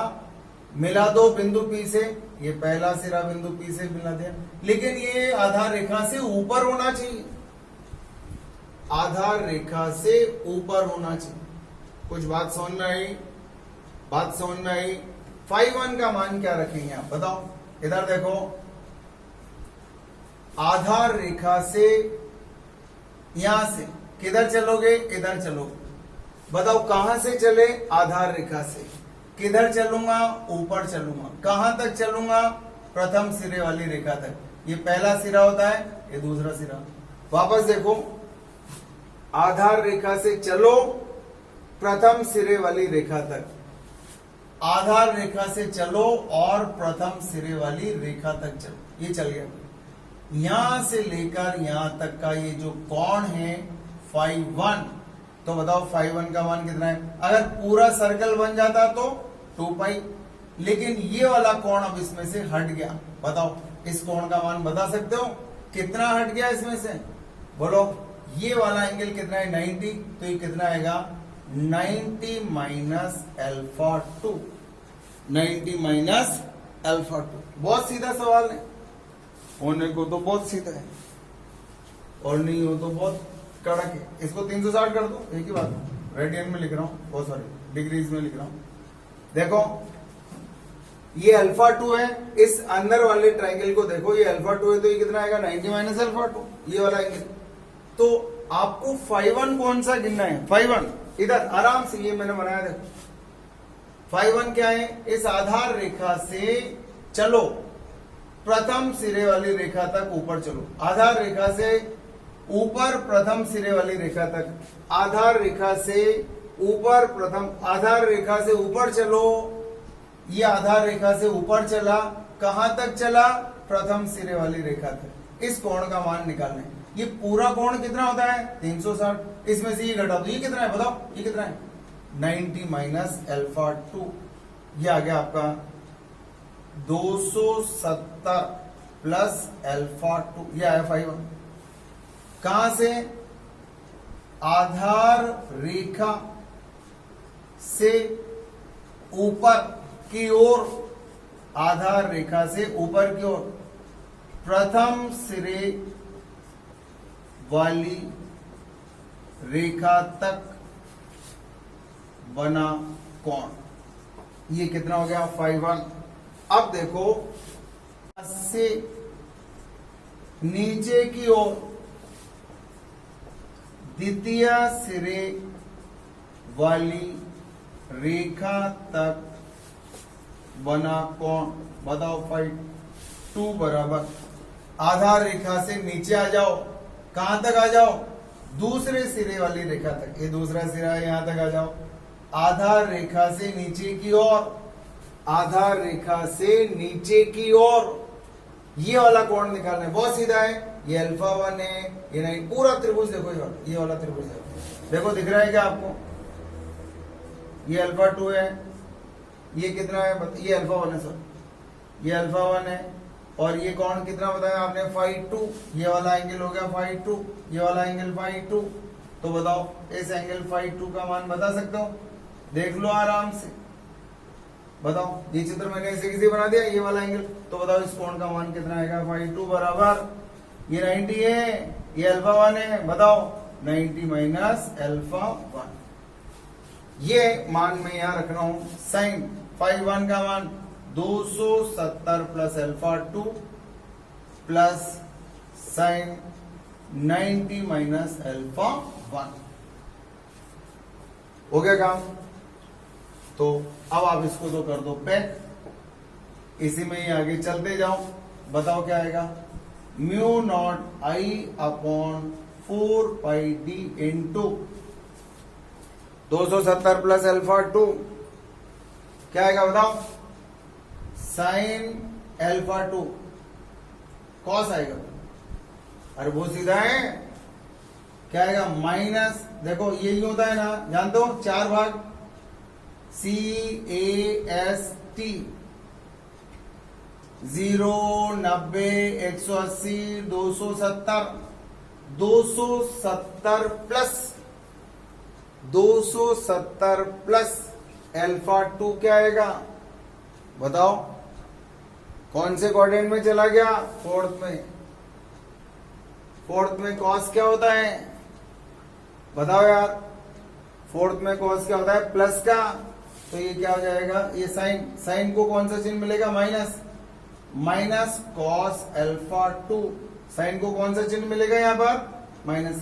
मिला दो बिंदु P से, ये पहला सिरा बिंदु P से मिला दिया, लेकिन ये आधार रेखा से ऊपर होना चाहिए, आधार रेखा से ऊपर होना चाहिए। कुछ बात समझ में आई? बात समझ में आई? फाइव वन का मान क्या रखेंगे आप बताओ। इधर देखो, आधार रेखा से यहां से किधर चलोगे, इधर चलोगे, बताओ कहां से चले, आधार रेखा से। किधर चलूंगा, ऊपर चलूंगा। कहां तक चलूंगा, प्रथम सिरे वाली रेखा तक। ये पहला सिरा होता है, ये दूसरा सिरा। वापस देखो, आधार रेखा से चलो प्रथम सिरे वाली रेखा तक, आधार रेखा से चलो और प्रथम सिरे वाली रेखा तक चलो, ये चल गया। यहां से लेकर यहां तक का ये जो कोण है फाइव वन, तो बताओ फाइव वन का मान कितना है। अगर पूरा सर्कल बन जाता तो 2 पाई, लेकिन ये वाला कोण अब इसमें से हट गया। बताओ इस कोण का मान बता सकते हो कितना हट गया इसमें से, बोलो। ये वाला एंगल कितना है 90, तो ये कितना आएगा 90 माइनस अल्फा 2, 90 माइनस अल्फा 2। बहुत सीधा सवाल है, होने को तो बहुत सीधा है और नहीं हो तो बहुत कड़क है। इसको 360 कर दो, एक ही बात, रेडियन में लिख रहा हूं, बहुत सॉरी डिग्रीज में लिख रहा हूं। देखो ये अल्फा 2 है, इस अंदर वाले ट्राइंगल को देखो, ये अल्फा 2 है, तो ये कितना आएगा 90 माइनस अल्फा 2, ये वाला एंगल। तो आपको फाइव वन कौन सा गिनना है, फाइव वन इधर आराम से, ये मैंने बनाया देखो। फाइव वन क्या है, इस आधार रेखा से चलो प्रथम सिरे वाली रेखा तक ऊपर चलो, आधार रेखा से ऊपर प्रथम सिरे वाली रेखा तक, आधार रेखा से ऊपर प्रथम, आधार रेखा से ऊपर चलो, ये आधार रेखा से ऊपर चला, कहां तक चला, प्रथम सिरे वाली रेखा तक। इस कोण का मान निकालना है। ये पूरा कोण कितना होता है 360, इसमें से ये घटा दो, ये कितना है बताओ, ये कितना है 90 माइनस अल्फा 2, ये आ गया आपका 270 प्लस अल्फा 2, ये आया 5 वन। कहां से, आधार रेखा से ऊपर की ओर, आधार रेखा से ऊपर की ओर प्रथम सिरे वाली रेखा तक बना कोण, ये कितना हो गया 5 वन। अब देखो से नीचे की ओर द्वितीय सिरे वाली रेखा तक बना कोण, बताओ 2 बराबर, आधार रेखा से नीचे आ जाओ, कहां तक आ जाओ, दूसरे सिरे वाली रेखा तक, ये दूसरा सिरा है, यहां तक आ जाओ, आधार रेखा से नीचे की ओर, आधार रेखा से नीचे की ओर, ये वाला कोण निकालना है, बहुत सीधा है। ये अल्फा 1 है, ये नहीं, पूरा त्रिभुज देखो, ये वाला त्रिभुज देखो, दिख रहा है क्या आपको, ये अल्फा 2 है, ये कितना है, ये अल्फा 1 है सर, ये अल्फा 1 है, और ये कोण कितना बताया आपने 5 2, ये वाला एंगल हो गया 5 2, ये वाला एंगल 5 2, तो बताओ इस एंगल 5 2 का मान बता सकते हो, देख लो आराम से, बताओ। ये चित्र मैंने ऐसे किसी बना दिया, ये वाला एंगल, तो बताओ इस कोण का मान कितना आएगा 5 2 बराबर, ये 90 है, ये अल्फा 1 है, बताओ 90 माइनस अल्फा 1। ये मान मैं यहां रख रहा हूं, साइन 5 1 का मान 270 plus alpha 2 plus sign 90 minus alpha 1। हो गया काम। तो अब आप इसको तो कर दो पैक, इसी में ही आगे चलते जाओ, बताओ क्या आएगा, mu naught I upon 4 pi D into 270 plus alpha 2, क्या आएगा बताओ, साइन अल्फा 2 कॉस आएगा। अरे वो सीधा है, क्या आएगा माइनस, देखो यही होता है ना, जानते हो 4 भाग CAST 0, 90, 180, 270, 270 प्लस अल्फा 2 क्या आएगा बताओ, कौन से क्वाड्रेंट में चला गया, फोर्थ में कॉस क्या होता है बताओ यार, फोर्थ में कॉस क्या होता है प्लस का, तो ये क्या हो जाएगा, ये साइन को कौन सा चिन्ह मिलेगा माइनस कॉस अल्फा 2, साइन को कौन सा चिन्ह मिलेगा यहाँ पर माइनस,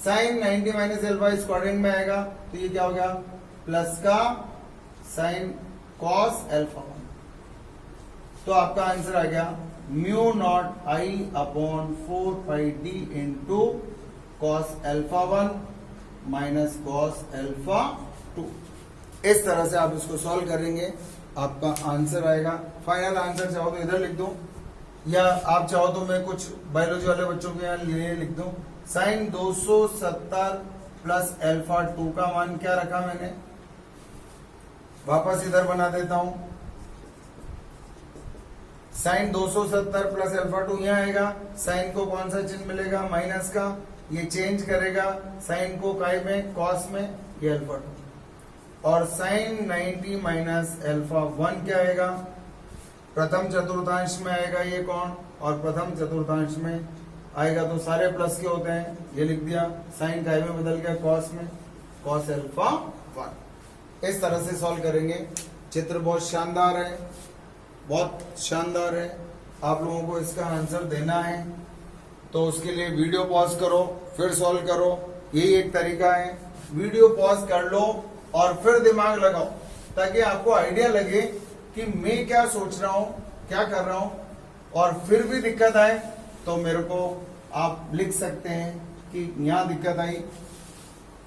साइन 90 माइनस अल्फा इस क्वाड्रेंट में आएगा, तो ये क्या हो गया प्लस का साइन कॉस अल्फा 1, तो आपका आंसर आ गया mu naught I upon 4 pi D into cos alpha 1 minus cos alpha 2। इस तरह से आप इसको सॉल्व करेंगे, आपका आंसर आएगा। फाइनल आंसर चाहो तो इधर लिख दो, या आप चाहो तो मैं कुछ बायोलॉजी वाले बच्चों के यहाँ लिए लिख दूं। साइन 270 प्लस अल्फा 2 का मान क्या रखा मैंने, वापस इधर बना देता हूं। साइन 270 प्लस अल्फा 2 यहाँ आएगा, साइन को कौन सा चिन्ह मिलेगा माइनस का, ये चेंज करेगा साइन को काय में कॉस में, ये अल्फा 2, और साइन 90 माइनस अल्फा 1 क्या आएगा, प्रथम चतुर्थांश में आएगा ये कौन, और प्रथम चतुर्थांश में आएगा तो सारे प्लस के होते हैं, ये लिख दिया, साइन काय में बदल गया कॉस में, कॉस अल्फा 1। इस तरह से सॉल्व करेंगे। चित्र बहुत शानदार है, बहुत शानदार है, आप लोगों को इसका आंसर देना है तो उसके लिए वीडियो पॉज करो फिर सॉल्व करो, यही एक तरीका है। वीडियो पॉज कर लो और फिर दिमाग लगाओ ताकि आपको आइडिया लगे कि मैं क्या सोच रहा हूं, क्या कर रहा हूं, और फिर भी दिक्कत आए तो मेरे को आप लिख सकते हैं कि यहां दिक्कत आई,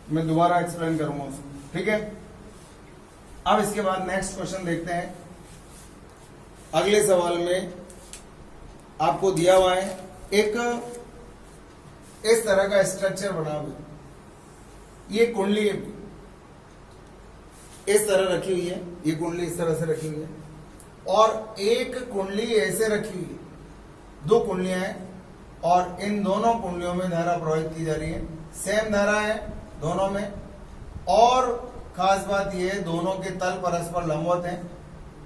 मैं दोबारा एक्सप्लेन करूंगा उसको, ठीक है। अब इसके बाद नेक्स्ट क्वेश्चन देखते हैं। अगले सवाल में आपको दिया हुआ है एक इस तरह का स्ट्रक्चर बना हुआ, ये कुंडली इस तरह रखी हुई है, ये कुंडली इस तरह से रखी हुई है, और एक कुंडली ऐसे रखी हुई है, 2 कुंडलियां हैं और इन दोनों कुंडलियों में धारा प्रवाहित की जा रही है, सेम धारा है दोनों में, और खास बात यह है दोनों के तल परस्पर लंबवत हैं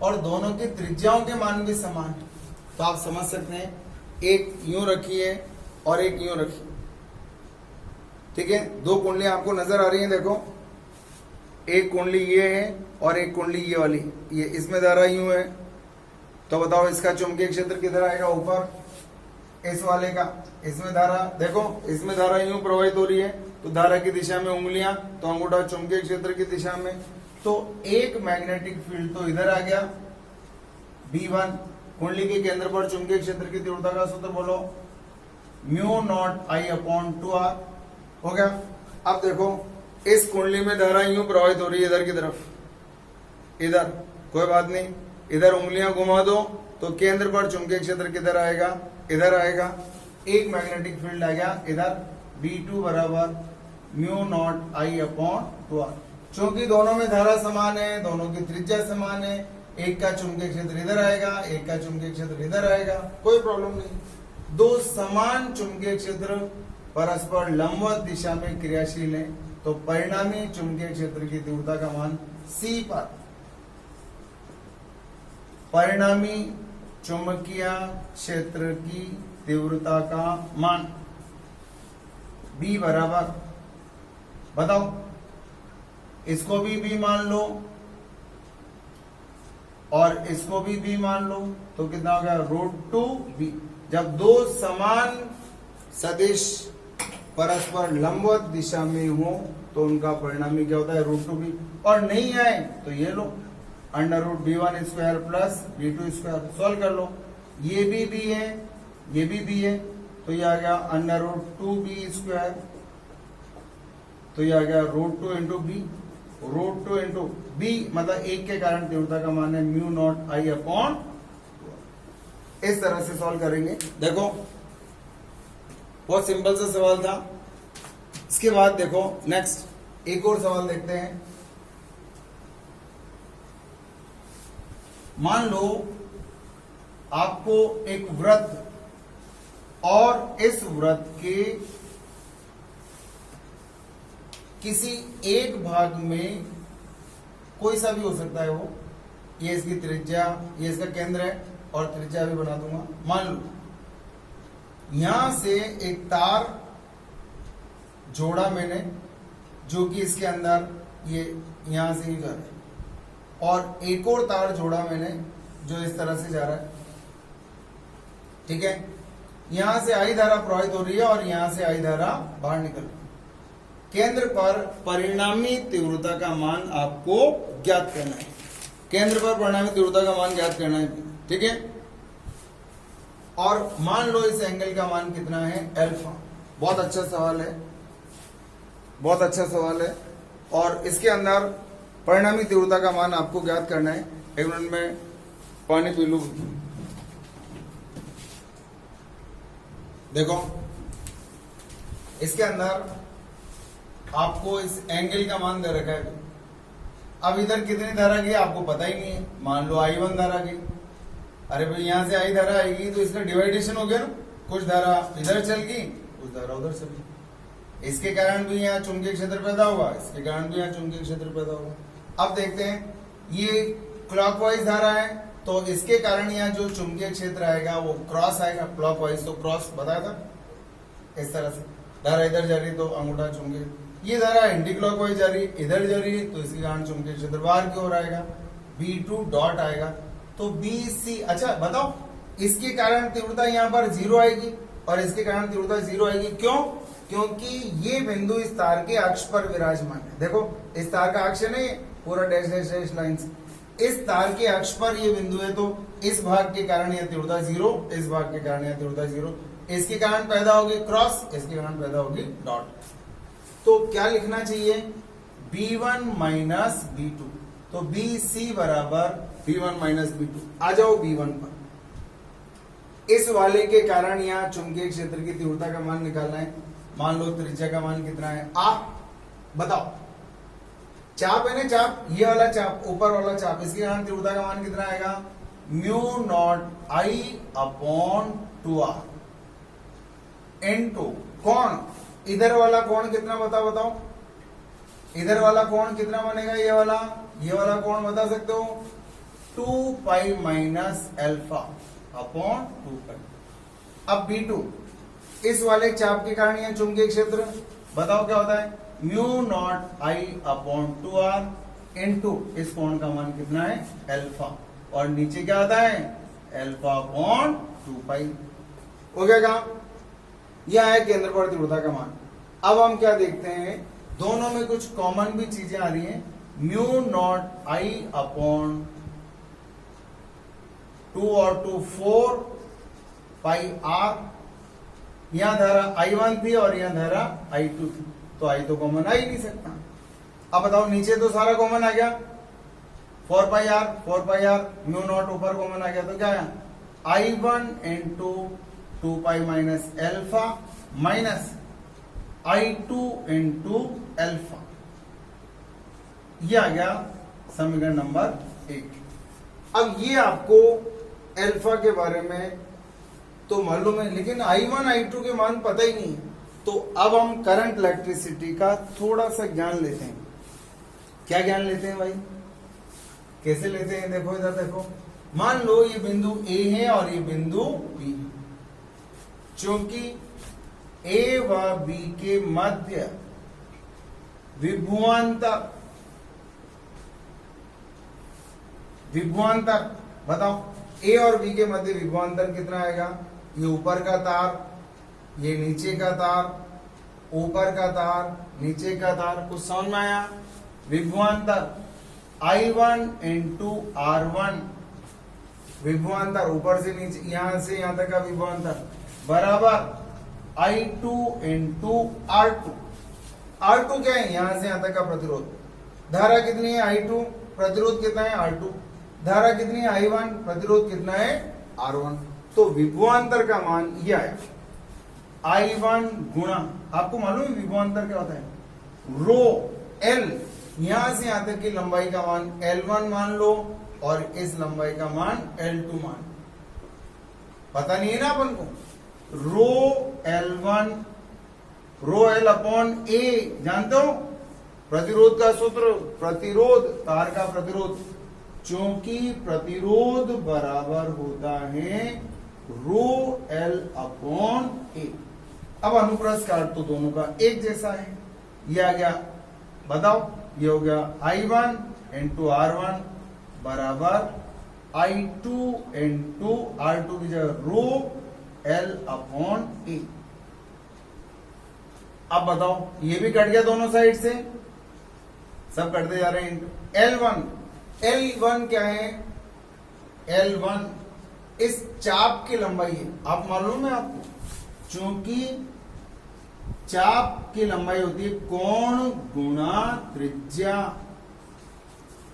और दोनों की त्रिज्याओं के मान भी समान है। तो आप समझ सकते हैं, एक यूं रखी है और एक यूं रखी है, ठीक है। 2 कुंडलियां आपको नजर आ रही हैं, देखो एक कुंडली ये है और एक कुंडली ये वाली, ये इसमें धारा यूं है, तो बताओ इसका चुंबकीय क्षेत्र किधर आएगा, ऊपर, इस वाले का, इसमें धारा देखो, इसमें धारा यूं प्रवाहित हो रही है, तो धारा की दिशा में उंगलियां, तो अंगूठा चुंबकीय क्षेत्र की दिशा में, तो एक मैग्नेटिक फील्ड तो इधर आ गया B1, कुंडली के केंद्र पर चुंबकीय क्षेत्र की तीव्रता का सूत्र बोलो, mu naught I upon 2r, हो गया। अब देखो इस कुंडली में धारा यूं प्रवाहित हो रही है इधर की तरफ, इधर कोई बात नहीं, इधर उंगलियां घुमा दो तो केंद्र पर चुंबकीय क्षेत्र किधर आएगा, इधर आएगा, एक मैग्नेटिक फील्ड आ गया इधर, B2 बराबर mu naught I upon 2r। चूंकि दोनों में धारा समान है, दोनों की त्रिज्या समान है, एक का चुंबकीय क्षेत्र इधर आएगा, एक का चुंबकीय क्षेत्र इधर आएगा, कोई प्रॉब्लम नहीं। 2 समान चुंबकीय क्षेत्र परस्पर लंबवत दिशा में क्रियाशील है, तो परिणामी चुंबकीय क्षेत्र की तीव्रता का मान C पर, परिणामी चुंबकीय क्षेत्र की तीव्रता का मान B बराबर, बताओ इसको भी B मान लो और इसको भी B मान लो, तो कितना हो गया √2b। जब 2 समान सदिश परस्पर लंबवत दिशा में हो तो उनका परिणामी क्या होता है √2b, और नहीं आए तो ये लो √b1 square plus b2 square, solve कर लो, ये भी b है, ये भी b है, तो ये आ गया √2b स्क्वायर, तो ये आ गया √2 इंटू बी, √2 इंटू बी मतलब 1 के कारण तीव्रता का मान है म्यू नॉट आई अपॉन, इस तरह से सॉल्व करेंगे। देखो बहुत सिंपल सा सवाल था, इसके बाद देखो नेक्स्ट एक और सवाल देखते हैं। मान लो आपको एक वृत्त और इस वृत्त के किसी एक भाग में कोई सा भी हो सकता है, वो ये इसकी त्रिज्या, ये इसका केंद्र है और त्रिज्या भी बना दूंगा। मान लो यहां से एक तार जोड़ा मैंने, जो कि इसके अंदर ये यहां से ही जा रहा है, और एक और तार जोड़ा मैंने जो इस तरह से जा रहा है। ठीक है, यहां से आई धारा प्रवाहित हो रही है और यहां से आई धारा बाहर निकल रही है। केंद्र पर परिणामी तीव्रता का मान आपको ज्ञात करना है। केंद्र पर परिणामी तीव्रता का मान ज्ञात करना है। ठीक है, और मान लो इस एंगल का मान कितना है, अल्फा। बहुत अच्छा सवाल है, बहुत अच्छा सवाल है। और इसके अंदर परिणामी तीव्रता का मान आपको ज्ञात करना है। एक मिनट में पानी पी लूं। देखो इसके अंदर आपको इस एंगल का मान दे रखा है। अब इधर कितनी धारा गई आपको पता ही नहीं है। मान लो I1 धारा गई। अरे भाई यहां से आई धारा आएगी तो इसका डिवाइडेशन हो गया ना, कुछ धारा इधर चल गई, कुछ धारा उधर चल गई। इसके कारण भी यहाँ चुंबकीय क्षेत्र पैदा हुआ, इसके कारण भी यहाँ चुंबकीय क्षेत्र पैदा हुआ। अब देखते हैं, ये क्लॉकवाइज धारा है तो इसके कारण यहाँ जो चुंबकीय क्षेत्र आएगा वो क्रॉस आएगा। क्लॉकवाइज तो क्रॉस बताया था, इस तरह से धारा इधर जा रही तो अंगूठा चुंबकीय, ये धारा एंटी क्लॉकवाइज जा रही, इधर जा रही है तो इसके कारण चुंबकीय क्षेत्र बाहर की ओर आएगा, B2 डॉट आएगा। तो BC, अच्छा बताओ, इसके कारण तीव्रता यहाँ पर 0 आएगी और इसके कारण तीव्रता 0 आएगी। क्यों? क्योंकि ये बिंदु इस तार के अक्ष पर विराजमान है। देखो इस तार का अक्ष नहीं पूरा डैश डैश डैश लाइन से, इस तार के अक्ष पर ये बिंदु है तो इस भाग के कारण यह तीव्रता 0, इस भाग के कारण यह तीव्रता 0, इसके कारण पैदा होगी क्रॉस, इसके कारण पैदा होगी डॉट। तो क्या लिखना चाहिए, B1 माइनस B2। तो BC बराबर B1 माइनस B2। आ जाओ B1 पर। इस वाले के कारण यहाँ चुंबकीय क्षेत्र की तीव्रता का मान निकालना है। मान लो त्रिज्या का मान कितना है, आप बताओ। चाप है ना, चाप, ये वाला चाप, ऊपर वाला चाप, इसके कारण तीव्रता का मान कितना आएगा, mu not I upon 2R into कोण, इधर वाला कोण कितना बताओ, इधर वाला कोण कितना बनेगा, ये वाला कोण बता सकते हो, 2 पाई माइनस अल्फा अपॉन 2 पाई। अब B2, इस वाले चाप के कारण यह चुंबकीय क्षेत्र बताओ क्या होता है, mu naught I upon 2R into इस कोण का मान कितना है, अल्फा, और नीचे क्या आता है, अल्फा अपॉन 2 पाई। हो गया काम। यह है केंद्र पर तीव्रता का मान। अब हम क्या देखते हैं, दोनों में कुछ कॉमन भी चीजें आ रही हैं। म्यू नॉट I अपॉन 2 और 2 4 पाई R। यहां धारा I1 थी और यहां धारा I2 थी, तो I तो कॉमन आ ही नहीं सकता। अब बताओ, नीचे तो सारा कॉमन आ गया, 4 पाई R, म्यू नॉट ऊपर कॉमन आ गया, तो क्या है, I1 into 2 pi minus alpha minus I2 into alpha. ये आ गया समीकरण नंबर 1। अब ये आपको अल्फा के बारे में तो मालूम है, लेकिन I1 I2 के मान पता ही नहीं। तो अब हम करंट इलेक्ट्रिसिटी का थोड़ा सा ज्ञान लेते हैं। क्या ज्ञान लेते हैं भाई, कैसे लेते हैं, देखो इधर देखो। मान लो ये बिंदु A है और ये बिंदु B है। क्योंकि A व B के मध्य विभवांतर बताओ, A और B के मध्य विभवांतर कितना आएगा, ये ऊपर का तार, ये नीचे का तार, ऊपर का तार, नीचे का तार, कुछ समझ में आया। विभवांतर I1 इंटू R1, विभवांतर ऊपर से नीचे, यहां से यहां तक का विभवांतर बराबर I2 इंटू R2। R2 क्या है, यहां से यहां तक का प्रतिरोध। धारा कितनी है I2, प्रतिरोध कितना है R2। धारा कितनी है I1, प्रतिरोध कितना है R1। तो विभवांतर का मान ये आया। I1 गुणा, आपको मालूम है विभवांतर क्या होता है, रो L, यहां से यहां तक की लंबाई का मान L1 मान लो और इस लंबाई का मान L2 मान, पता नहीं है ना अपन को, rho L1 rho L upon A, जानते हो प्रतिरोध का सूत्र, प्रतिरोध तार का प्रतिरोध, क्योंकि प्रतिरोध बराबर होता है रो L अपॉन A। अब अनुप्रस्थ काट तो दोनों का एक जैसा है, ये आ गया, बताओ ये हो गया I1 इंटू R1 बराबर I2 इंटू R2 की जगह रो L अपॉन A। अब बताओ ये भी कट गया दोनों साइड से, सब कटते जा रहे हैं। L1 क्या है, L1 इस चाप की लंबाई है, आप मालूम है आपको, क्योंकि चाप की लंबाई होती है कोण गुणा त्रिज्या,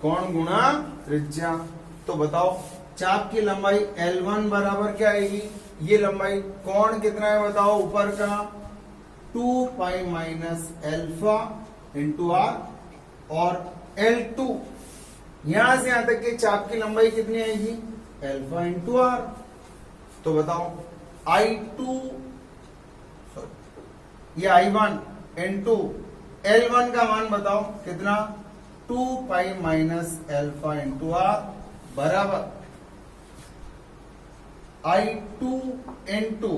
कोण गुणा त्रिज्या। तो बताओ चाप की लंबाई L1 बराबर क्या आएगी, ये लंबाई, कोण कितना है बताओ ऊपर का, 2 pi minus alpha into R, और L2 यहां से यहां तक की चाप की लंबाई कितनी आएगी, एल्फा इंटू आर। तो बताओ I2 ये I1 इंटू L1 का मान बताओ कितना, 2 pi minus alpha into R बराबर I2 इंटू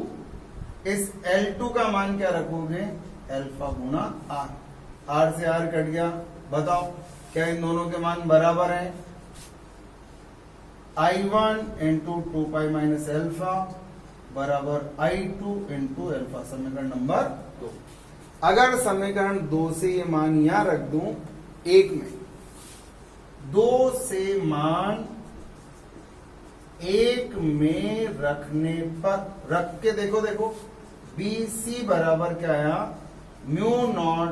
इस L2 का मान क्या रखोगे, एल्फा गुना आर, आर से आर कट गया, बताओ क्या इन दोनों के मान बराबर हैं, I1 into 2 pi minus alpha बराबर I2 इंटू एल्फा, समीकरण नंबर 2। अगर समीकरण 2 से ये मान यहां रख दूं, 1 में 2 से मान 1 में रखने पर, रख के देखो BC बराबर क्या आया, mu naught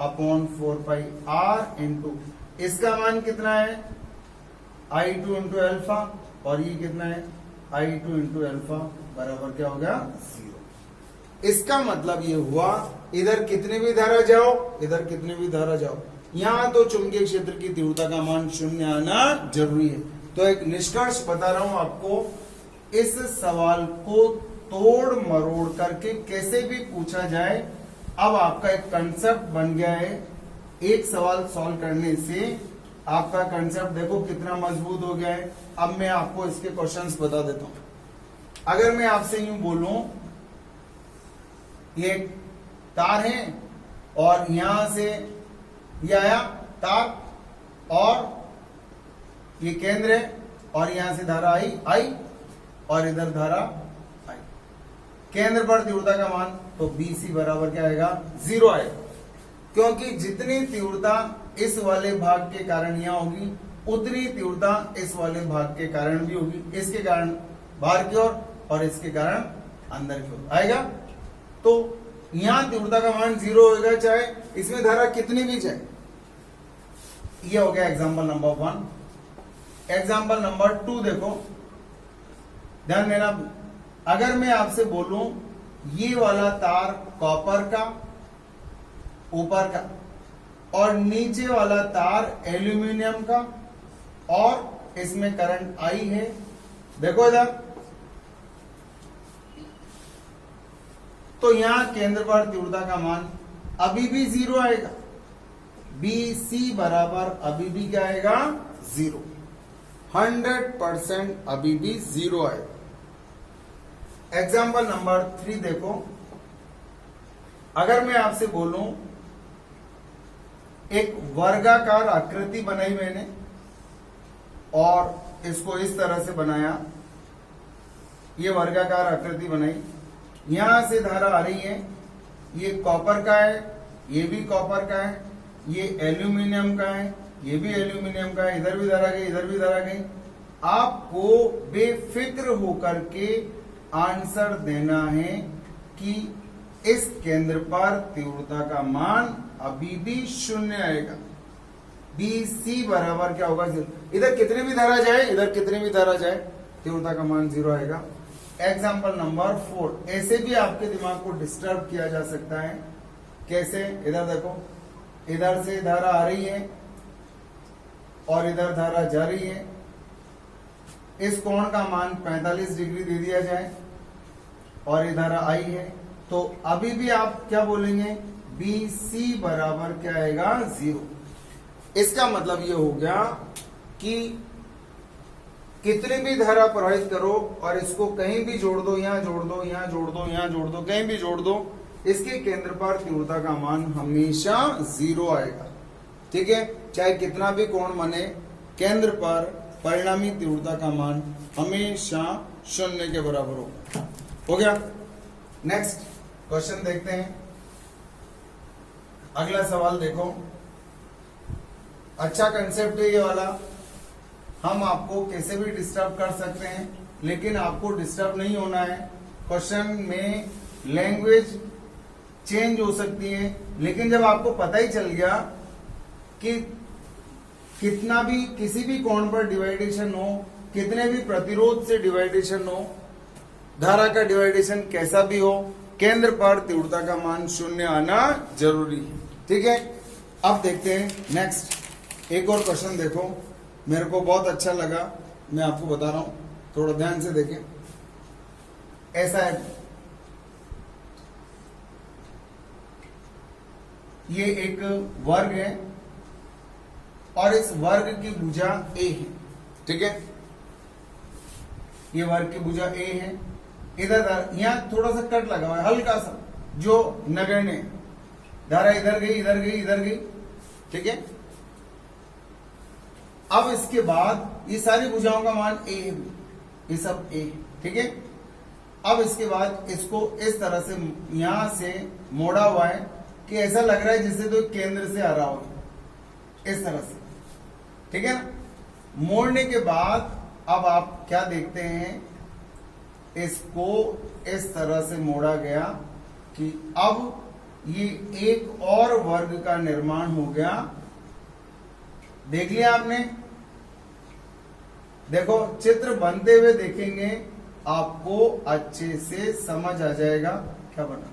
upon 4 pi R into इसका मान कितना है, I2 इंटू एल्फा, और ये कितना है I2 इंटू एल्फा बराबर क्या हो गया, 0। इसका मतलब ये हुआ इधर कितने भी धारा जाओ, इधर कितने भी धारा जाओ, यहां तो चुंबकीय क्षेत्र की तीव्रता का मान 0 आना जरूरी है। तो एक निष्कर्ष बता रहा हूं आपको, इस सवाल को तोड़ मरोड़ करके कैसे भी पूछा जाए, अब आपका एक कंसेप्ट बन गया है, एक सवाल सॉल्व करने से आपका कंसेप्ट देखो कितना मजबूत हो गया है। अब मैं आपको इसके क्वेश्चंस बता देता हूं। अगर मैं आपसे यूं बोलूं, ये तार है और यहां से ये आया तार, और ये केंद्र है, और यहां से धारा आई और इधर धारा आई, केंद्र पर तीव्रता का मान तो BC बराबर क्या आएगा, 0 आएगा, क्योंकि जितनी तीव्रता इस वाले भाग के कारण यहां होगी उतनी तीव्रता इस वाले भाग के कारण भी होगी, इसके कारण बाहर की ओर और इसके कारण अंदर की ओर आएगा। तो यहां तीव्रता का मान 0 होगा, चाहे इसमें धारा कितनी भी जाए। ये हो गया एग्जाम्पल नंबर 1। एग्जाम्पल नंबर 2 देखो, ध्यान देना, अगर मैं आपसे बोलूं ये वाला तार कॉपर का ऊपर का और नीचे वाला तार एल्यूमिनियम का, और इसमें करंट आई है, देखो इधर, तो यहां केंद्र पर तीव्रता का मान अभी भी 0 आएगा, BC बराबर अभी भी क्या आएगा, 0, 100% अभी भी 0 आएगा। एग्जाम्पल नंबर 3 देखो, अगर मैं आपसे बोलूं एक वर्गाकार आकृति बनाई मैंने और इसको इस तरह से बनाया, ये वर्गाकार आकृति बनाई, यहां से धारा आ रही है, ये कॉपर का है, ये भी कॉपर का है, ये एल्यूमिनियम का है, ये भी एल्यूमिनियम का है, इधर भी धारा गई, इधर भी धारा गई। आपको बेफिक्र होकर के आंसर देना है कि इस केंद्र पर तीव्रता का मान अभी भी 0 आएगा, BC बराबर क्या होगा, 0। इधर कितने भी धारा जाए, इधर कितने भी धारा जाए, तीव्रता का मान 0 आएगा। Example number 4। ऐसे भी आपके दिमाग को डिस्टर्ब किया जा सकता है। कैसे? इधर देखो, इधर से धारा आ रही है और इधर धारा जा रही है। इस कोण का मान 45 डिग्री दे दिया जाए और ये धारा आई है, तो अभी भी आप क्या बोलेंगे? BC बराबर क्या आएगा? 0। इसका मतलब ये हो गया कि कितनी भी धारा प्रवाहित करो और इसको कहीं भी जोड़ दो, यहां जोड़ दो, यहां जोड़ दो, यहां जोड़ दो, कहीं भी जोड़ दो, इसके केंद्र पर तीव्रता का मान हमेशा 0 आएगा। ठीक है, चाहे कितना भी कोण बने, केंद्र पर परिणामी तीव्रता का मान हमेशा 0 के बराबर होगा। हो गया। नेक्स्ट क्वेश्चन देखते हैं। अगला सवाल देखो, अच्छा कंसेप्ट है ये वाला। हम आपको कैसे भी डिस्टर्ब कर सकते हैं, लेकिन आपको डिस्टर्ब नहीं होना है। क्वेश्चन में लैंग्वेज चेंज हो सकती है, लेकिन जब आपको पता ही चल गया कि कितना भी किसी भी कोण पर डिवाइडेशन हो, कितने भी प्रतिरोध से डिवाइडेशन हो, धारा का डिवाइडेशन कैसा भी हो, केंद्र पर तीव्रता का मान 0 आना जरूरी है। ठीक है, अब देखते हैं नेक्स्ट। एक और क्वेश्चन देखो, मेरे को बहुत अच्छा लगा, मैं आपको बता रहा हूं, थोड़ा ध्यान से देखें। ऐसा है, ये एक वर्ग है और इस वर्ग की भुजा A है। ठीक है, ये वर्ग की भुजा A है। इधर यहां थोड़ा सा कट लगा हुआ है, हल्का सा, जो नगण्य। धारा इधर गई, इधर गई, इधर गई। ठीक है, अब इसके बाद ये सारी भुजाओं का मान A है, ये सब A। ठीक है, अब इसके बाद इसको इस तरह से यहां से मोड़ा हुआ है कि ऐसा लग रहा है जैसे तो केंद्र से आ रहा हो, इस तरह से। ठीक है ना, मोड़ने के बाद अब आप क्या देखते हैं, इसको इस तरह से मोड़ा गया कि अब ये एक और वर्ग का निर्माण हो गया। देख लिया आपने? देखो, चित्र बनते हुए देखेंगे, आपको अच्छे से समझ आ जाएगा क्या बना।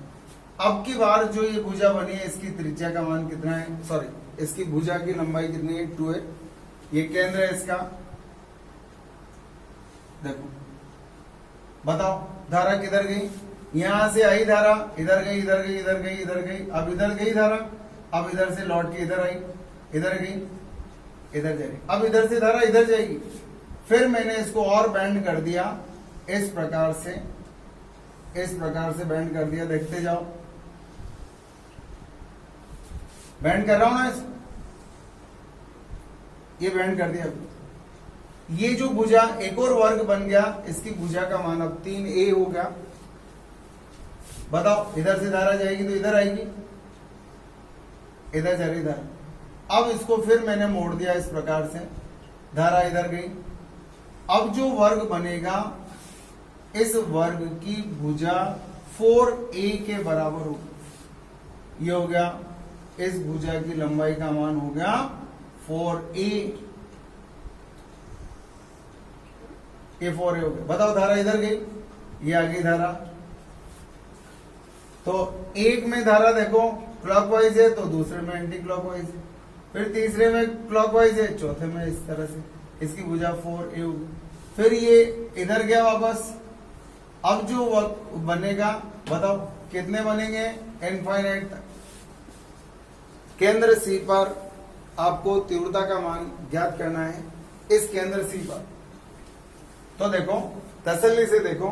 अब की बार जो ये भुजा बनी है, इसकी त्रिज्या का मान कितना है? सॉरी, इसकी भुजा की लंबाई कितनी है? 2 है। ये केंद्र है इसका। देखो, बताओ धारा किधर गई? यहां से आई धारा, इधर गई, इधर गई, इधर गई, इधर गई, अब इधर गई धारा, अब इधर से लौट के इधर आई, इधर गई, इधर जाएगी, अब इधर से धारा इधर जाएगी। फिर मैंने इसको और बैंड कर दिया, इस प्रकार से, इस प्रकार से बैंड कर दिया। देखते जाओ, बैंड कर रहा हूं ना इसको, ये बैंड कर दिया। ये जो भुजा एक और वर्ग बन गया, इसकी भुजा का मान अब 3A हो गया। बताओ, इधर से धारा जाएगी तो इधर आएगी, इधर जा रही धारा। अब इसको फिर मैंने मोड़ दिया इस प्रकार से, धारा इधर गई। अब जो वर्ग बनेगा, इस वर्ग की भुजा 4A के बराबर होगी। ये हो गया, इस भुजा की लंबाई का मान हो गया 4A। ये 4A हो गया। बताओ, धारा इधर गई, ये आ गई धारा। तो एक में धारा देखो क्लॉकवाइज है, तो दूसरे में एंटी क्लॉकवाइज है, फिर तीसरे में क्लॉकवाइज है, चौथे में इस तरह से। इसकी भुजा 4A होगी। फिर ये इधर गया वापस। अब जो बनेगा, बताओ कितने बनेंगे? इनफाइनाइट तक। केंद्र C पर आपको तीव्रता का मान ज्ञात करना है, इस केंद्र C पर। तो देखो, तसल्ली से देखो,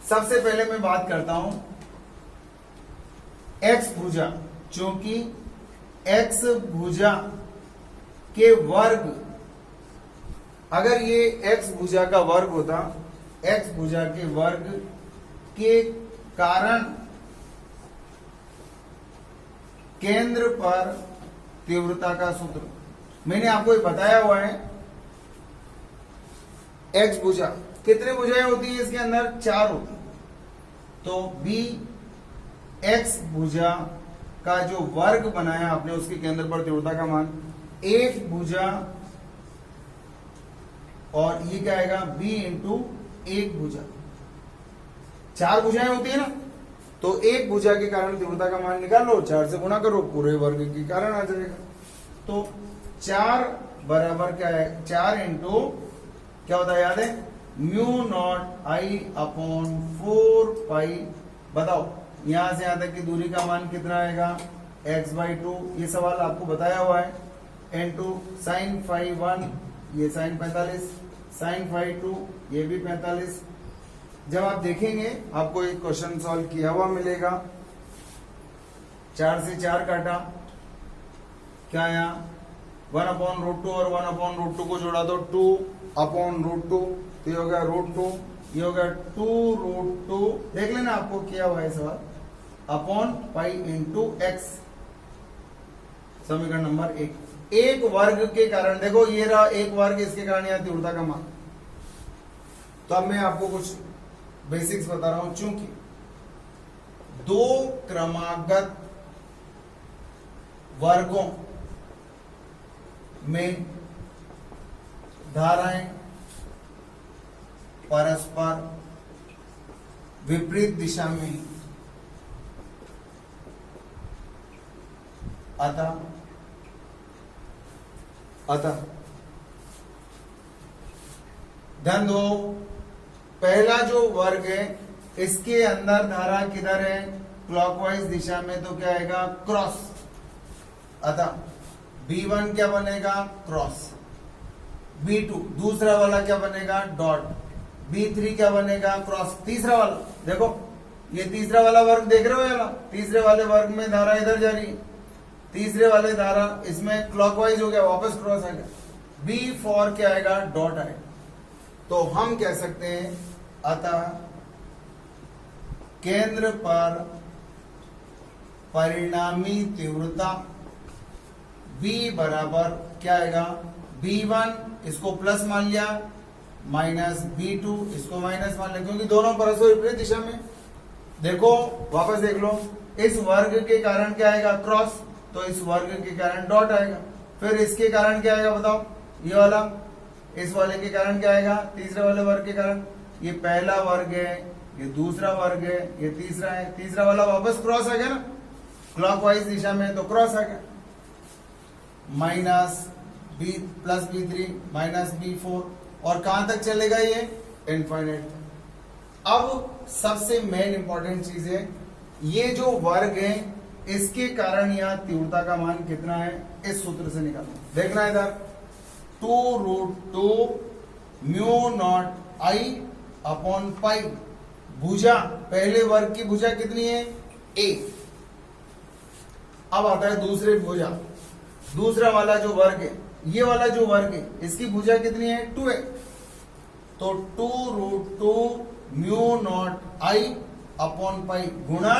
सबसे पहले मैं बात करता हूं X भुजा, क्योंकि X भुजा के वर्ग, अगर ये X भुजा का वर्ग होता, X भुजा के वर्ग के कारण केंद्र पर तीव्रता का सूत्र मैंने आपको बताया हुआ है। X भुजा, कितने भुजाएं होती है इसके अंदर? 4 होती है। तो B X भुजा का जो वर्ग बनाया आपने, उसके केंद्र पर तीव्रता का मान 1 भुजा, और ये क्या आएगा? B इंटू एक भुजा, 4 भुजाएं होती है ना, तो एक भुजा के कारण तीव्रता का मान निकालो, 4 से गुणा करो, पूरे वर्ग के कारण आ जाएगा। तो 4 बराबर क्या है, 4 इंटू क्या होता है याद है, म्यू नॉट आई अपॉन 4 पाई। बताओ यहां से यहां तक की दूरी का मान कितना आएगा, x/2, ये सवाल आपको बताया हुआ है, इंटू साइन फाई 1, ये साइन 45, साइन फाई 2, ये भी 45। जब आप देखेंगे आपको एक क्वेश्चन सॉल्व किया हुआ मिलेगा, 4 से 4 काटा, क्या आया 1/√2 और 1/√2 को जोड़ा तो 2/√2, तो ये हो गया √2, ये हो गया 2√2, देख लेना आपको किया हुआ है सवाल, अपॉन पाई इंटू एक्स। समीकरण नंबर 1, एक वर्ग के कारण, देखो ये रहा एक वर्ग, इसके कारण यहां तीव्रता का मान। तो अब मैं आपको कुछ बेसिक्स बता रहा हूं, चूंकि 2 क्रमागत वर्गों में धाराएं परस्पर विपरीत दिशा में, अतः ध्यान दो, पहला जो वर्ग है इसके अंदर धारा किधर है, क्लॉकवाइज दिशा में, तो क्या आएगा क्रॉस। अतः B1 क्या बनेगा, क्रॉस। B2 दूसरा वाला क्या बनेगा, डॉट। B3 क्या बनेगा, क्रॉस। तीसरा वाला देखो, ये तीसरा वाला वर्ग देख रहे हो यार, तीसरे वाले वर्ग में धारा इधर जा रही है, तीसरे वाले धारा इसमें क्लॉकवाइज हो गया, वापस क्रॉस आ गया। B4 क्या आएगा, डॉट आएगा। तो हम कह सकते हैं अतः केंद्र पर परिणामी तीव्रता B बराबर क्या आएगा, B1 इसको प्लस मान लिया, माइनस B2 इसको माइनस मान लिया, क्योंकि दोनों परस्पर विपरीत दिशा में। देखो वापस देख लो, इस वर्ग के कारण क्या आएगा, क्रॉस, तो इस वर्ग के कारण डॉट आएगा। फिर इसके कारण क्या आएगा बताओ, ये वाला, इस वाले के कारण क्या आएगा, तीसरे वाले वर्ग के कारण। ये पहला वर्ग है, ये दूसरा वर्ग है, ये तीसरा है, तीसरा वाला वापस क्रॉस आ गया ना, क्लॉकवाइज दिशा में, तो क्रॉस आ गया। Minus B plus B3 minus B4, और कहां तक चलेगा ये, इनफाइनाइट। अब सबसे मेन इंपॉर्टेंट चीज है, ये जो वर्ग है इसके कारण यहां तीव्रता का मान कितना है, इस सूत्र से निकालना। देखना इधर, 2√2 म्यू नॉट आई अपॉन पाई। भुजा, पहले वर्ग की भुजा कितनी है, A। अब आता है दूसरे भुजा, दूसरा वाला जो वर्ग है, ये वाला जो वर्ग है, इसकी भुजा कितनी है, 2 है। तो 2√2 म्यू नॉट आई अपॉन पाई गुणा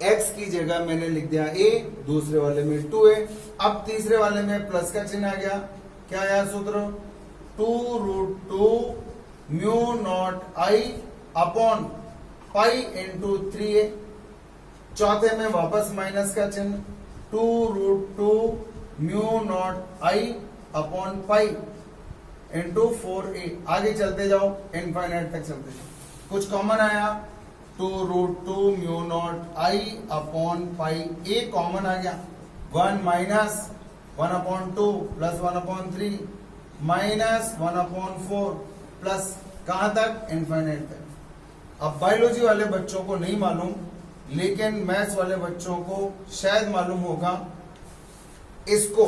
x की जगह मैंने लिख दिया a, दूसरे वाले में 2 है। अब तीसरे वाले में प्लस का चिन्ह आ गया, क्या आया सूत्र, 2√2 mu naught I upon pi into 3 है। चौथे में वापस माइनस का चिन्ह, 2√2 mu naught I upon pi into 4a। आगे चलते जाओ, इनफाइनाइट तक चलते जाओ। कुछ कॉमन आया, 2√2 mu naught I upon pi, a common आ गया, 1 माइनस 1/2 प्लस 1/3 माइनस 1/4 प्लस कहां तक, इनफाइनाइट तक। अब बायोलॉजी वाले बच्चों को नहीं मालूम, लेकिन मैथ्स वाले बच्चों को शायद मालूम होगा, इसको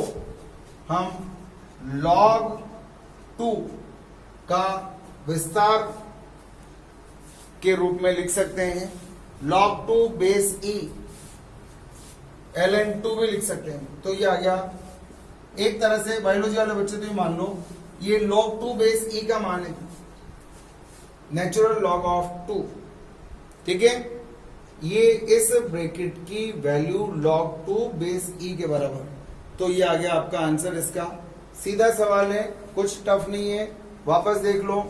हम log 2 का विस्तार के रूप में लिख सकते हैं, log 2 बेस e, ln2 भी लिख सकते हैं। तो ये आ गया, एक तरह से बायोलॉजी वाले बच्चे तो ये मान लो, ये log 2 बेस e का मान है, नेचुरल लॉग ऑफ 2, ठीक है। ये इस ब्रैकेट की वैल्यू log 2 बेस e के बराबर, तो ये आ गया आपका आंसर। इसका सीधा सवाल है, कुछ टफ नहीं है। वापस देख लो,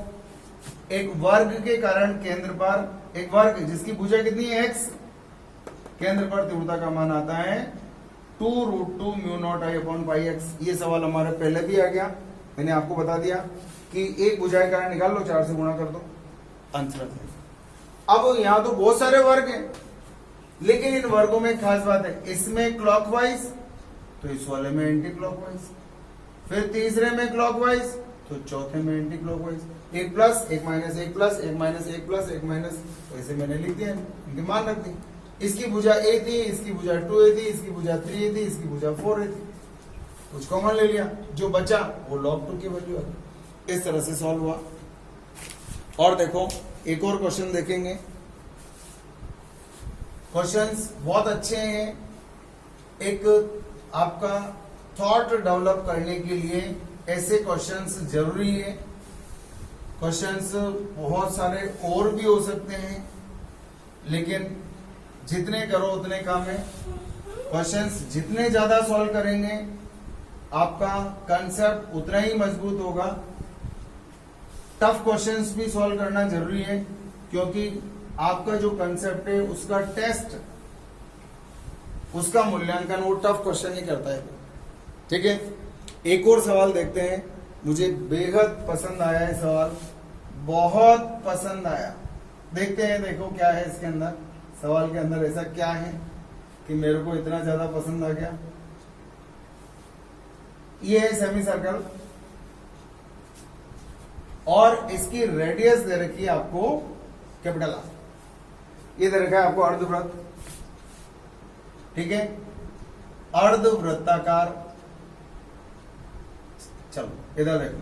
एक वर्ग के कारण केंद्र पर, एक वर्ग जिसकी भुजा कितनी है, x, केंद्र पर तीव्रता का मान आता है 2√2 mu naught I upon pi x. ये सवाल हमारे पहले भी आ गया, मैंने आपको बता दिया। कि एक भुजा का कारण निकाल लो, 4 से गुणा कर दो, आंसर आ जाएगा। अब यहाँ तो बहुत सारे वर्ग हैं, लेकिन इन वर्गों में खास बात है, इसमें क्लॉकवाइज तो इस वाले में एंटी क्लॉकवाइज, फिर तीसरे में क्लॉकवाइज तो चौथे में anti clockwise, 1 plus 1 minus 1 plus 1 minus 1 plus 1 minus, वैसे मैंने लिख दिया, इनकी मान रख दी। इसकी भुजा ए थी, इसकी भुजा 2a थी, इसकी भुजा 3a थी, इसकी भुजा 4a थी, कुछ कॉमन ले लिया, जो बचा वो log 2 की वैल्यू है। इस तरह से सॉल्व हुआ। और देखो एक और क्वेश्चन देखेंगे, क्वेश्चंस बहुत अच्छे हैं, एक आपका थॉट डेवलप करने के लिए ऐसे क्वेश्चंस जरूरी है। क्वेश्चंस बहुत सारे और भी हो सकते हैं, लेकिन जितने करो उतने कम है। क्वेश्चंस जितने ज्यादा सॉल्व करेंगे आपका कंसेप्ट उतना ही मजबूत होगा। टफ क्वेश्चंस भी सॉल्व करना जरूरी है, क्योंकि आपका जो कंसेप्ट है उसका टेस्ट, उसका मूल्यांकन वो टफ क्वेश्चन ही करता है। ठीक है, एक और सवाल देखते हैं, मुझे बेहद पसंद आया है सवाल, बहुत पसंद आया। देखते हैं, देखो क्या है इसके अंदर, सवाल के अंदर ऐसा क्या है कि मेरे को इतना ज्यादा पसंद आ गया। ये है सेमी सर्कल और इसकी रेडियस दे रखी है आपको कैपिटल आर, ये दे रखा है आपको अर्धवृत्त। ठीक है, अर्धवृत्ताकार, चलो इधर देखो,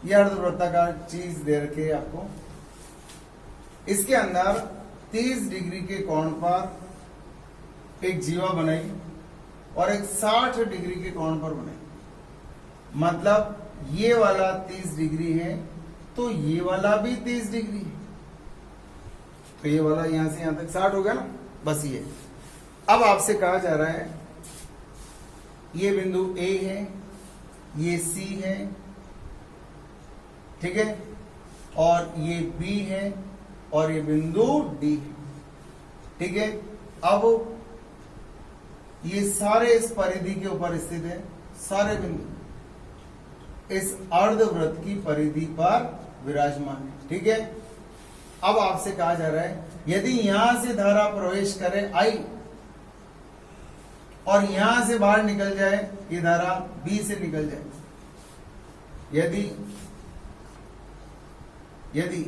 ये अर्धवृत्ताकार चीज दे रखी है आपको, इसके अंदर 30 डिग्री के कोण पर एक जीवा बनाई और एक 60 डिग्री के कोण पर बनाई। मतलब ये वाला 30 डिग्री है तो ये वाला भी 30 डिग्री है, तो ये वाला यहां से यहां तक 60 हो गया ना, बस ये। अब आपसे कहा जा रहा है ये बिंदु A है, ये C है, ठीक है, और ये B है और ये बिंदु D है। ठीक है, अब ये सारे इस परिधि के ऊपर स्थित है, सारे बिंदु इस अर्धवृत्त की परिधि पर विराजमान है। ठीक है, अब आपसे कहा जा रहा है यदि यहां से धारा प्रवेश करे I और यहां से बाहर निकल जाए, ये धारा B से निकल जाए, यदि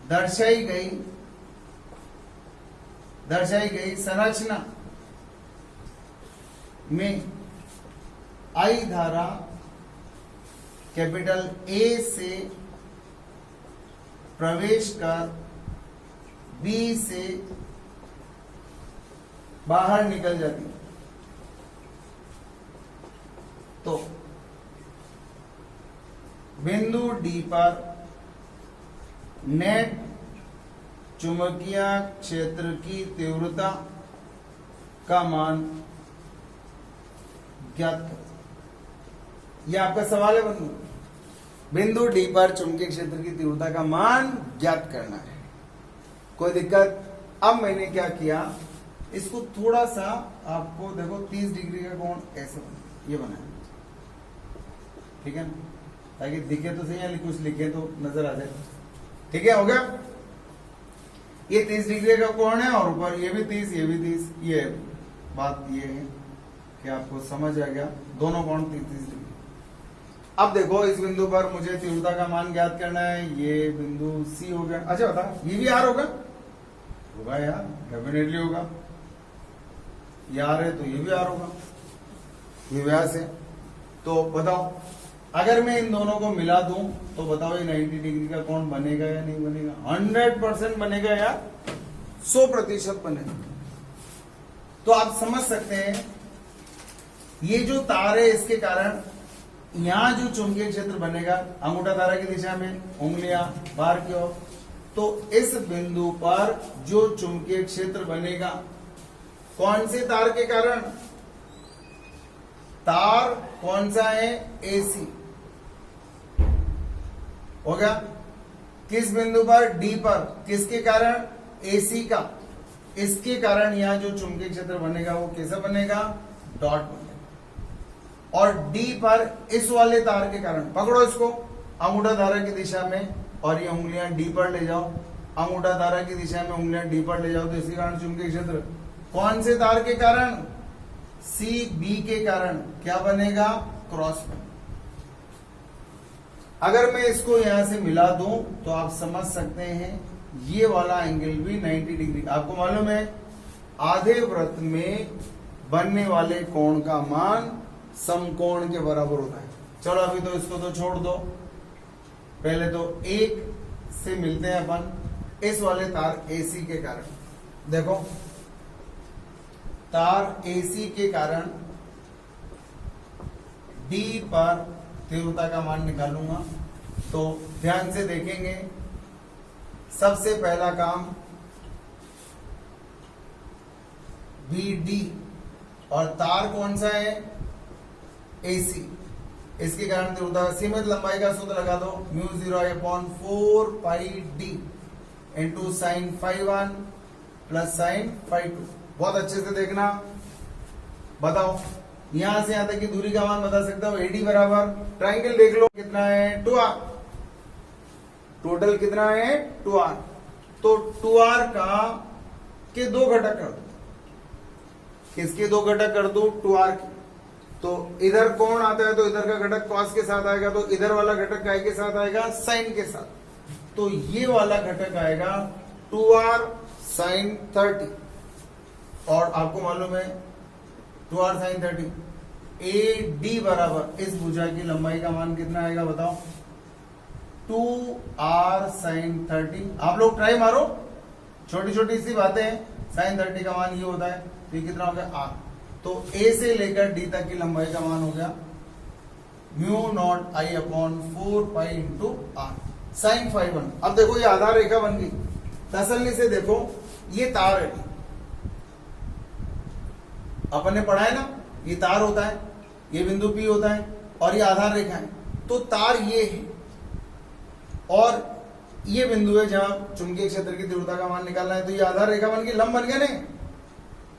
दर्शाई गई संरचना में I धारा कैपिटल A से प्रवेश कर B से बाहर निकल जाती, तो बिंदु D पर नेट चुंबकीय क्षेत्र की तीव्रता का मान ज्ञात करो। यह आपका सवाल है बंधु, बिंदु D पर चुंबकीय क्षेत्र की तीव्रता का मान ज्ञात करना है। कोई दिक्कत? अब मैंने क्या किया, इसको थोड़ा सा आपको देखो 30 डिग्री का कोण ऐसे बना, ये बनाया, ठीक है ना, ताकि दिखे तो सही, या कुछ लिखे तो नजर आ जाए। ठीक है, हो गया। ये 30 डिग्री का कोण है और ऊपर ये भी 30, ये भी 30। ये बात ये है कि आपको समझ आ गया, दोनों कोण 30 डिग्री। अब देखो इस बिंदु पर मुझे तीव्रता का मान ज्ञात करना है, ये बिंदु C हो गया। अच्छा बता, ये भी R होगा यार, डेफिनेटली होगा, ये R है तो ये भी R होगा, ये व्यास है। तो बताओ अगर मैं इन दोनों को मिला दूं तो बताओ ये 90 डिग्री का कोण बनेगा या नहीं बनेगा? 100% बनेगा यार, 100% बनेगा। तो आप समझ सकते हैं ये जो तार है इसके कारण यहां जो चुंबकीय क्षेत्र बनेगा, अंगूठा तारा की दिशा में, उंगलियां बाहर की ओर, तो इस बिंदु पर जो चुंबकीय क्षेत्र बनेगा कौन से तार के कारण? तार कौन सा है? AC हो गया। किस बिंदु पर? D पर। किसके कारण? AC का। इसके कारण यहां जो चुंबकीय क्षेत्र बनेगा वो कैसा बनेगा? डॉट बनेगा। और डी पर इस वाले तार के कारण, पकड़ो इसको अंगूठा धारा की दिशा में और ये उंगलियां डी पर ले जाओ, अंगूठा धारा की दिशा में उंगलियां डी पर ले जाओ, तो इसी कारण चुंबकीय क्षेत्र कौन से तार के कारण, सी बी के कारण क्या बनेगा, क्रॉस बनेगा। अगर मैं इसको यहां से मिला दूं तो आप समझ सकते हैं ये वाला एंगल भी 90 डिग्री। आपको मालूम है आधे वृत्त में बनने वाले कोण का मान समकोण के बराबर होता है। चलो अभी तो इसको तो छोड़ दो, पहले तो एक से मिलते हैं अपन इस वाले तार AC के कारण। देखो तार AC के कारण D पर तीव्रता का मान निकालूंगा, तो ध्यान से देखेंगे सबसे पहला काम BD और तार कौन सा है, AC, इसके कारण तीव्रता सीमित लंबाई का सूत्र लगा दो, μ0/4πd into sine φ1 plus sign φ2। बहुत अच्छे से देखना, बताओ यहां से यहां तक की दूरी का मान बता सकता हूं, AD बराबर ट्राइंगल देख लो कितना है 2r, टोटल कितना है 2r, तो 2r का के दो घटक कर दो, किसके दो घटक कर दो 2r के, तो इधर कौन आता है तो इधर का घटक cos के साथ आएगा, तो इधर वाला घटक काय के साथ आएगा, sin के साथ, तो ये वाला घटक आएगा 2r sin 30, और आपको मालूम है 2r sin 30 AD बराबर इस भुजा की लंबाई का मान कितना आएगा बताओ, 2r sin 30। आप लोग ट्राई मारो, छोटी छोटी सी बातें हैं, sin 30 का मान ये होता है, तो ये कितना हो गया r, तो A से लेकर D तक की लंबाई का मान हो गया μ0I/4π इंटू r sin φ1। अब देखो ये आधार रेखा बन गई, तसल्ली से देखो ये तार है, अपन ने पढ़ा है ना, ये तार होता है, ये बिंदु P होता है और ये आधार रेखा है, तो तार ये है और ये बिंदु है जहां चुंबकीय क्षेत्र की तीव्रता का मान निकालना है, तो ये आधार रेखा बन गई, लंब बन गया नहीं,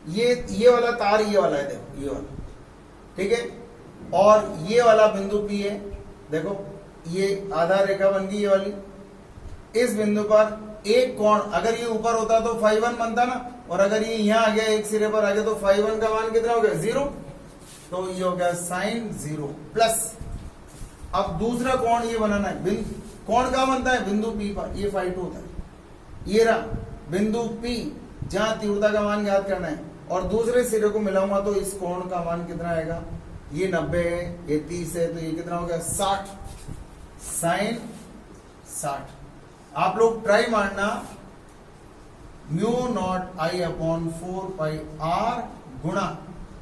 ये वाला तार ये वाला है, देखो ये वाला, ठीक है, और ये वाला बिंदु P है, देखो ये आधार रेखा बन गई ये वाली, इस बिंदु पर एक कोण, अगर ये ऊपर होता तो φ1 बनता ना, और अगर ये यहां आ गया एक सिरे पर आ गया तो φ1 का मान कितना हो गया 0, तो ये हो गया sin 0 प्लस, अब दूसरा कोण ये बनाना है, कोण का बनता है बिंदु P पर, ये φ2 होता है, ये रहा बिंदु P जहां तीव्रता का मान याद करना है, और दूसरे सिरे को मिलाऊंगा तो इस कोण का मान कितना आएगा, ये 90 है, ये 30 है, तो ये कितना हो गया 60 sin 60। आप लोग ट्राई मारना, μ0I/4πr गुणा,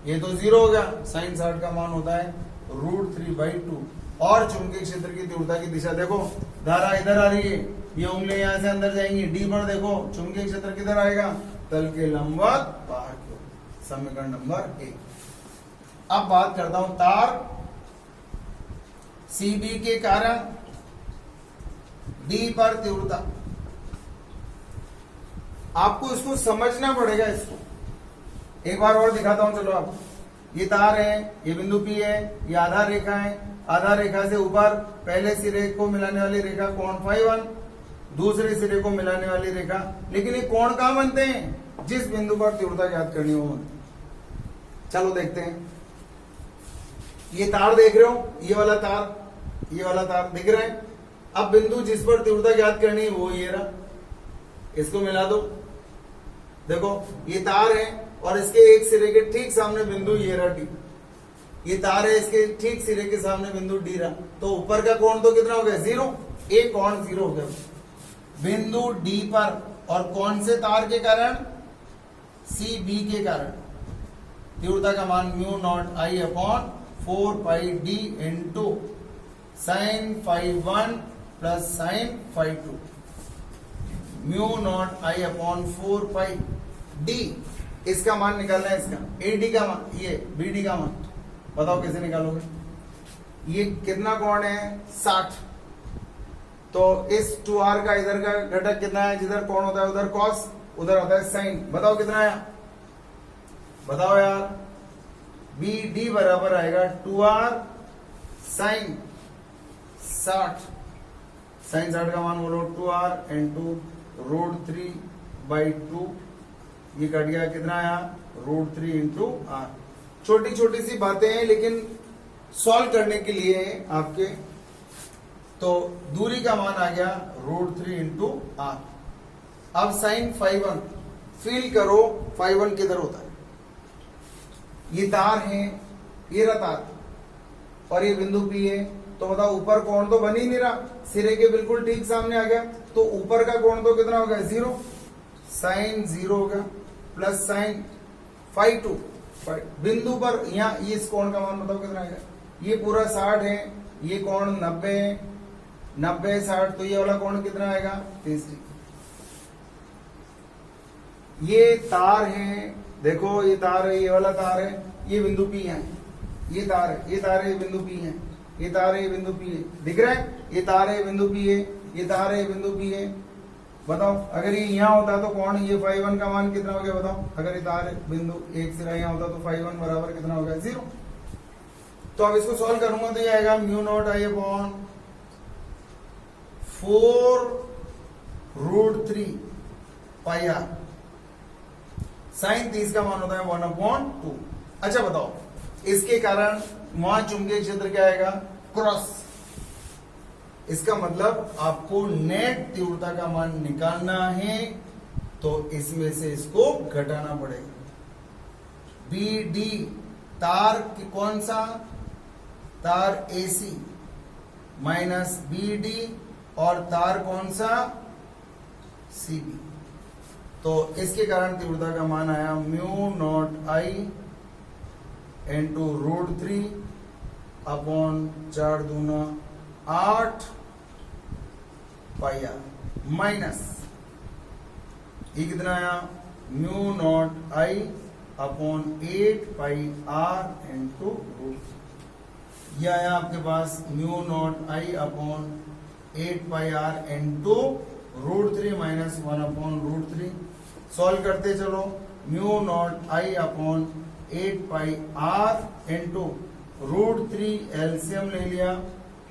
ये तो 0 हो गया, sin 60 का मान होता है √3/2, और चुंबकीय क्षेत्र की तीव्रता की दिशा देखो, धारा इधर आ रही है, ये उंगलियां यहां से अंदर जाएंगी, डी पर देखो चुंबकीय क्षेत्र किधर आएगा, तल के लंबवत बाहर की ओर, समीकरण नंबर 1। अब बात करता हूं तार CB के कारण D पर तीव्रता, आपको इसको समझना पड़ेगा, इसको एक बार और दिखाता हूं, चलो आप, ये तार है, ये बिंदु P है, ये आधार रेखा है, आधार रेखा से ऊपर पहले सिरे को मिलाने वाली रेखा कोण φ1, दूसरे सिरे को मिलाने वाली रेखा, लेकिन ये कोण कहां बनते हैं, जिस बिंदु पर तीव्रता ज्ञात करनी हो बनते। चलो देखते हैं, ये तार देख रहे हो, ये वाला तार दिख रहा है, अब बिंदु जिस पर तीव्रता ज्ञात करनी है वो ये रहा, इसको मिला दो, देखो ये तार है और इसके एक सिरे के ठीक सामने बिंदु ये रहा D, ये तार है, इसके ठीक सिरे के सामने बिंदु D रहा, तो ऊपर का कोण तो कितना हो गया 0, एक कोण 0 हो गया बिंदु D पर, और कौन से तार के कारण, CB के कारण तीव्रता का मान μ0I/4πd into sin φ1 plus sin φ2, μ0I/4πd, इसका मान निकालना है, इसका AD का मान, ये BD का मान, बताओ कैसे निकालोगे, ये कितना कोण है 60, तो इस 2r का इधर का घटक कितना है, जिधर कोण होता है उधर cos, उधर होता है sin, बताओ कितना है, बताओ यार, बी डी बराबर आएगा 2r साइन 60, साइन 60 का मान बोलो 2r इंटू √3/2, ये कट गया, कितना आया √3 इंटू आर। छोटी छोटी सी बातें हैं लेकिन सॉल्व करने के लिए आपके, तो दूरी का मान आ गया √3 इंटू आर। अब साइन 5 फील करो 5 किधर होता है, ये तार है, ये रहा तार और ये बिंदु पी है, तो बताओ ऊपर कोण तो बन ही नहीं रहा, सिरे के बिल्कुल ठीक सामने आ गया, तो ऊपर का कोण तो कितना हो गया 0, साइन 0 हो गया प्लस साइन 5 बिंदु पर यहाँ ये इस कोण का मान बताओ कितना आएगा, ये पूरा 60 है, ये कोण 90 है, 90 60, तो ये वाला कोण कितना आएगा 30 डिग्री। ये तार है, देखो ये तार है, ये वाला तार है, ये बिंदु पी है, ये तार है, ये तार है, ये बिंदु पी है, ये तार है, ये बिंदु पी है, दिख रहा है, ये तार है, ये बिंदु पी है, ये तार है, ये बिंदु पी है। बताओ अगर ये यहाँ होता तो कौन, ये 5 का मान कितना हो गया बताओ, अगर ये तार बिंदु एक सिरा यहाँ होता तो 5 बराबर कितना हो गया 0। तो अब इसको सॉल्व करूंगा तो ये आएगा μ0I/4√3πr, साइन 30 का मान होता है 1/2। अच्छा बताओ इसके कारण वहां चुंबकीय क्षेत्र क्या आएगा, क्रॉस। इसका मतलब आपको नेट तीव्रता का मान निकालना है, तो इसमें से इसको घटाना पड़ेगा। बी डी तार की कौन सा, तार एसी माइनस बी डी और तार कौन सा सीबी, तो इसके कारण तीव्रता का मान आया μ0I इंटू √3/4×8πr माइनस ये कितना आया μ0I/8πr इंटू ये आया आपके पास μ0I/8πr इंटू √3 माइनस 1/√3। सॉल्व करते चलो, μ0I/8πr इंटू √3 एलसीएम ले लिया,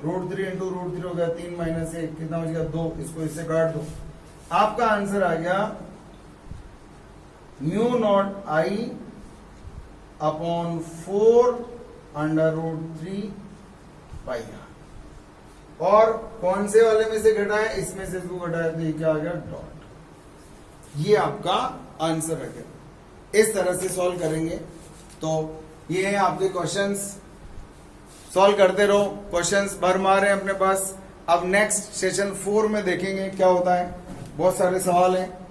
√3 इंटू √3 हो गया 3 माइनस 1 कितना हो गया 2, इसको इससे काट दो, आपका आंसर आ गया μ0I/4√3πr। और कौन से वाले में से घटा है, इसमें से इसको घटाया तो ये क्या आ गया डॉट। ये आपका आंसर है। इस तरह से सॉल्व करेंगे। तो ये है आपके क्वेश्चंस, सॉल्व करते रहो, क्वेश्चंस भरमार है अपने पास। अब नेक्स्ट सेशन 4 में देखेंगे क्या होता है, बहुत सारे सवाल हैं।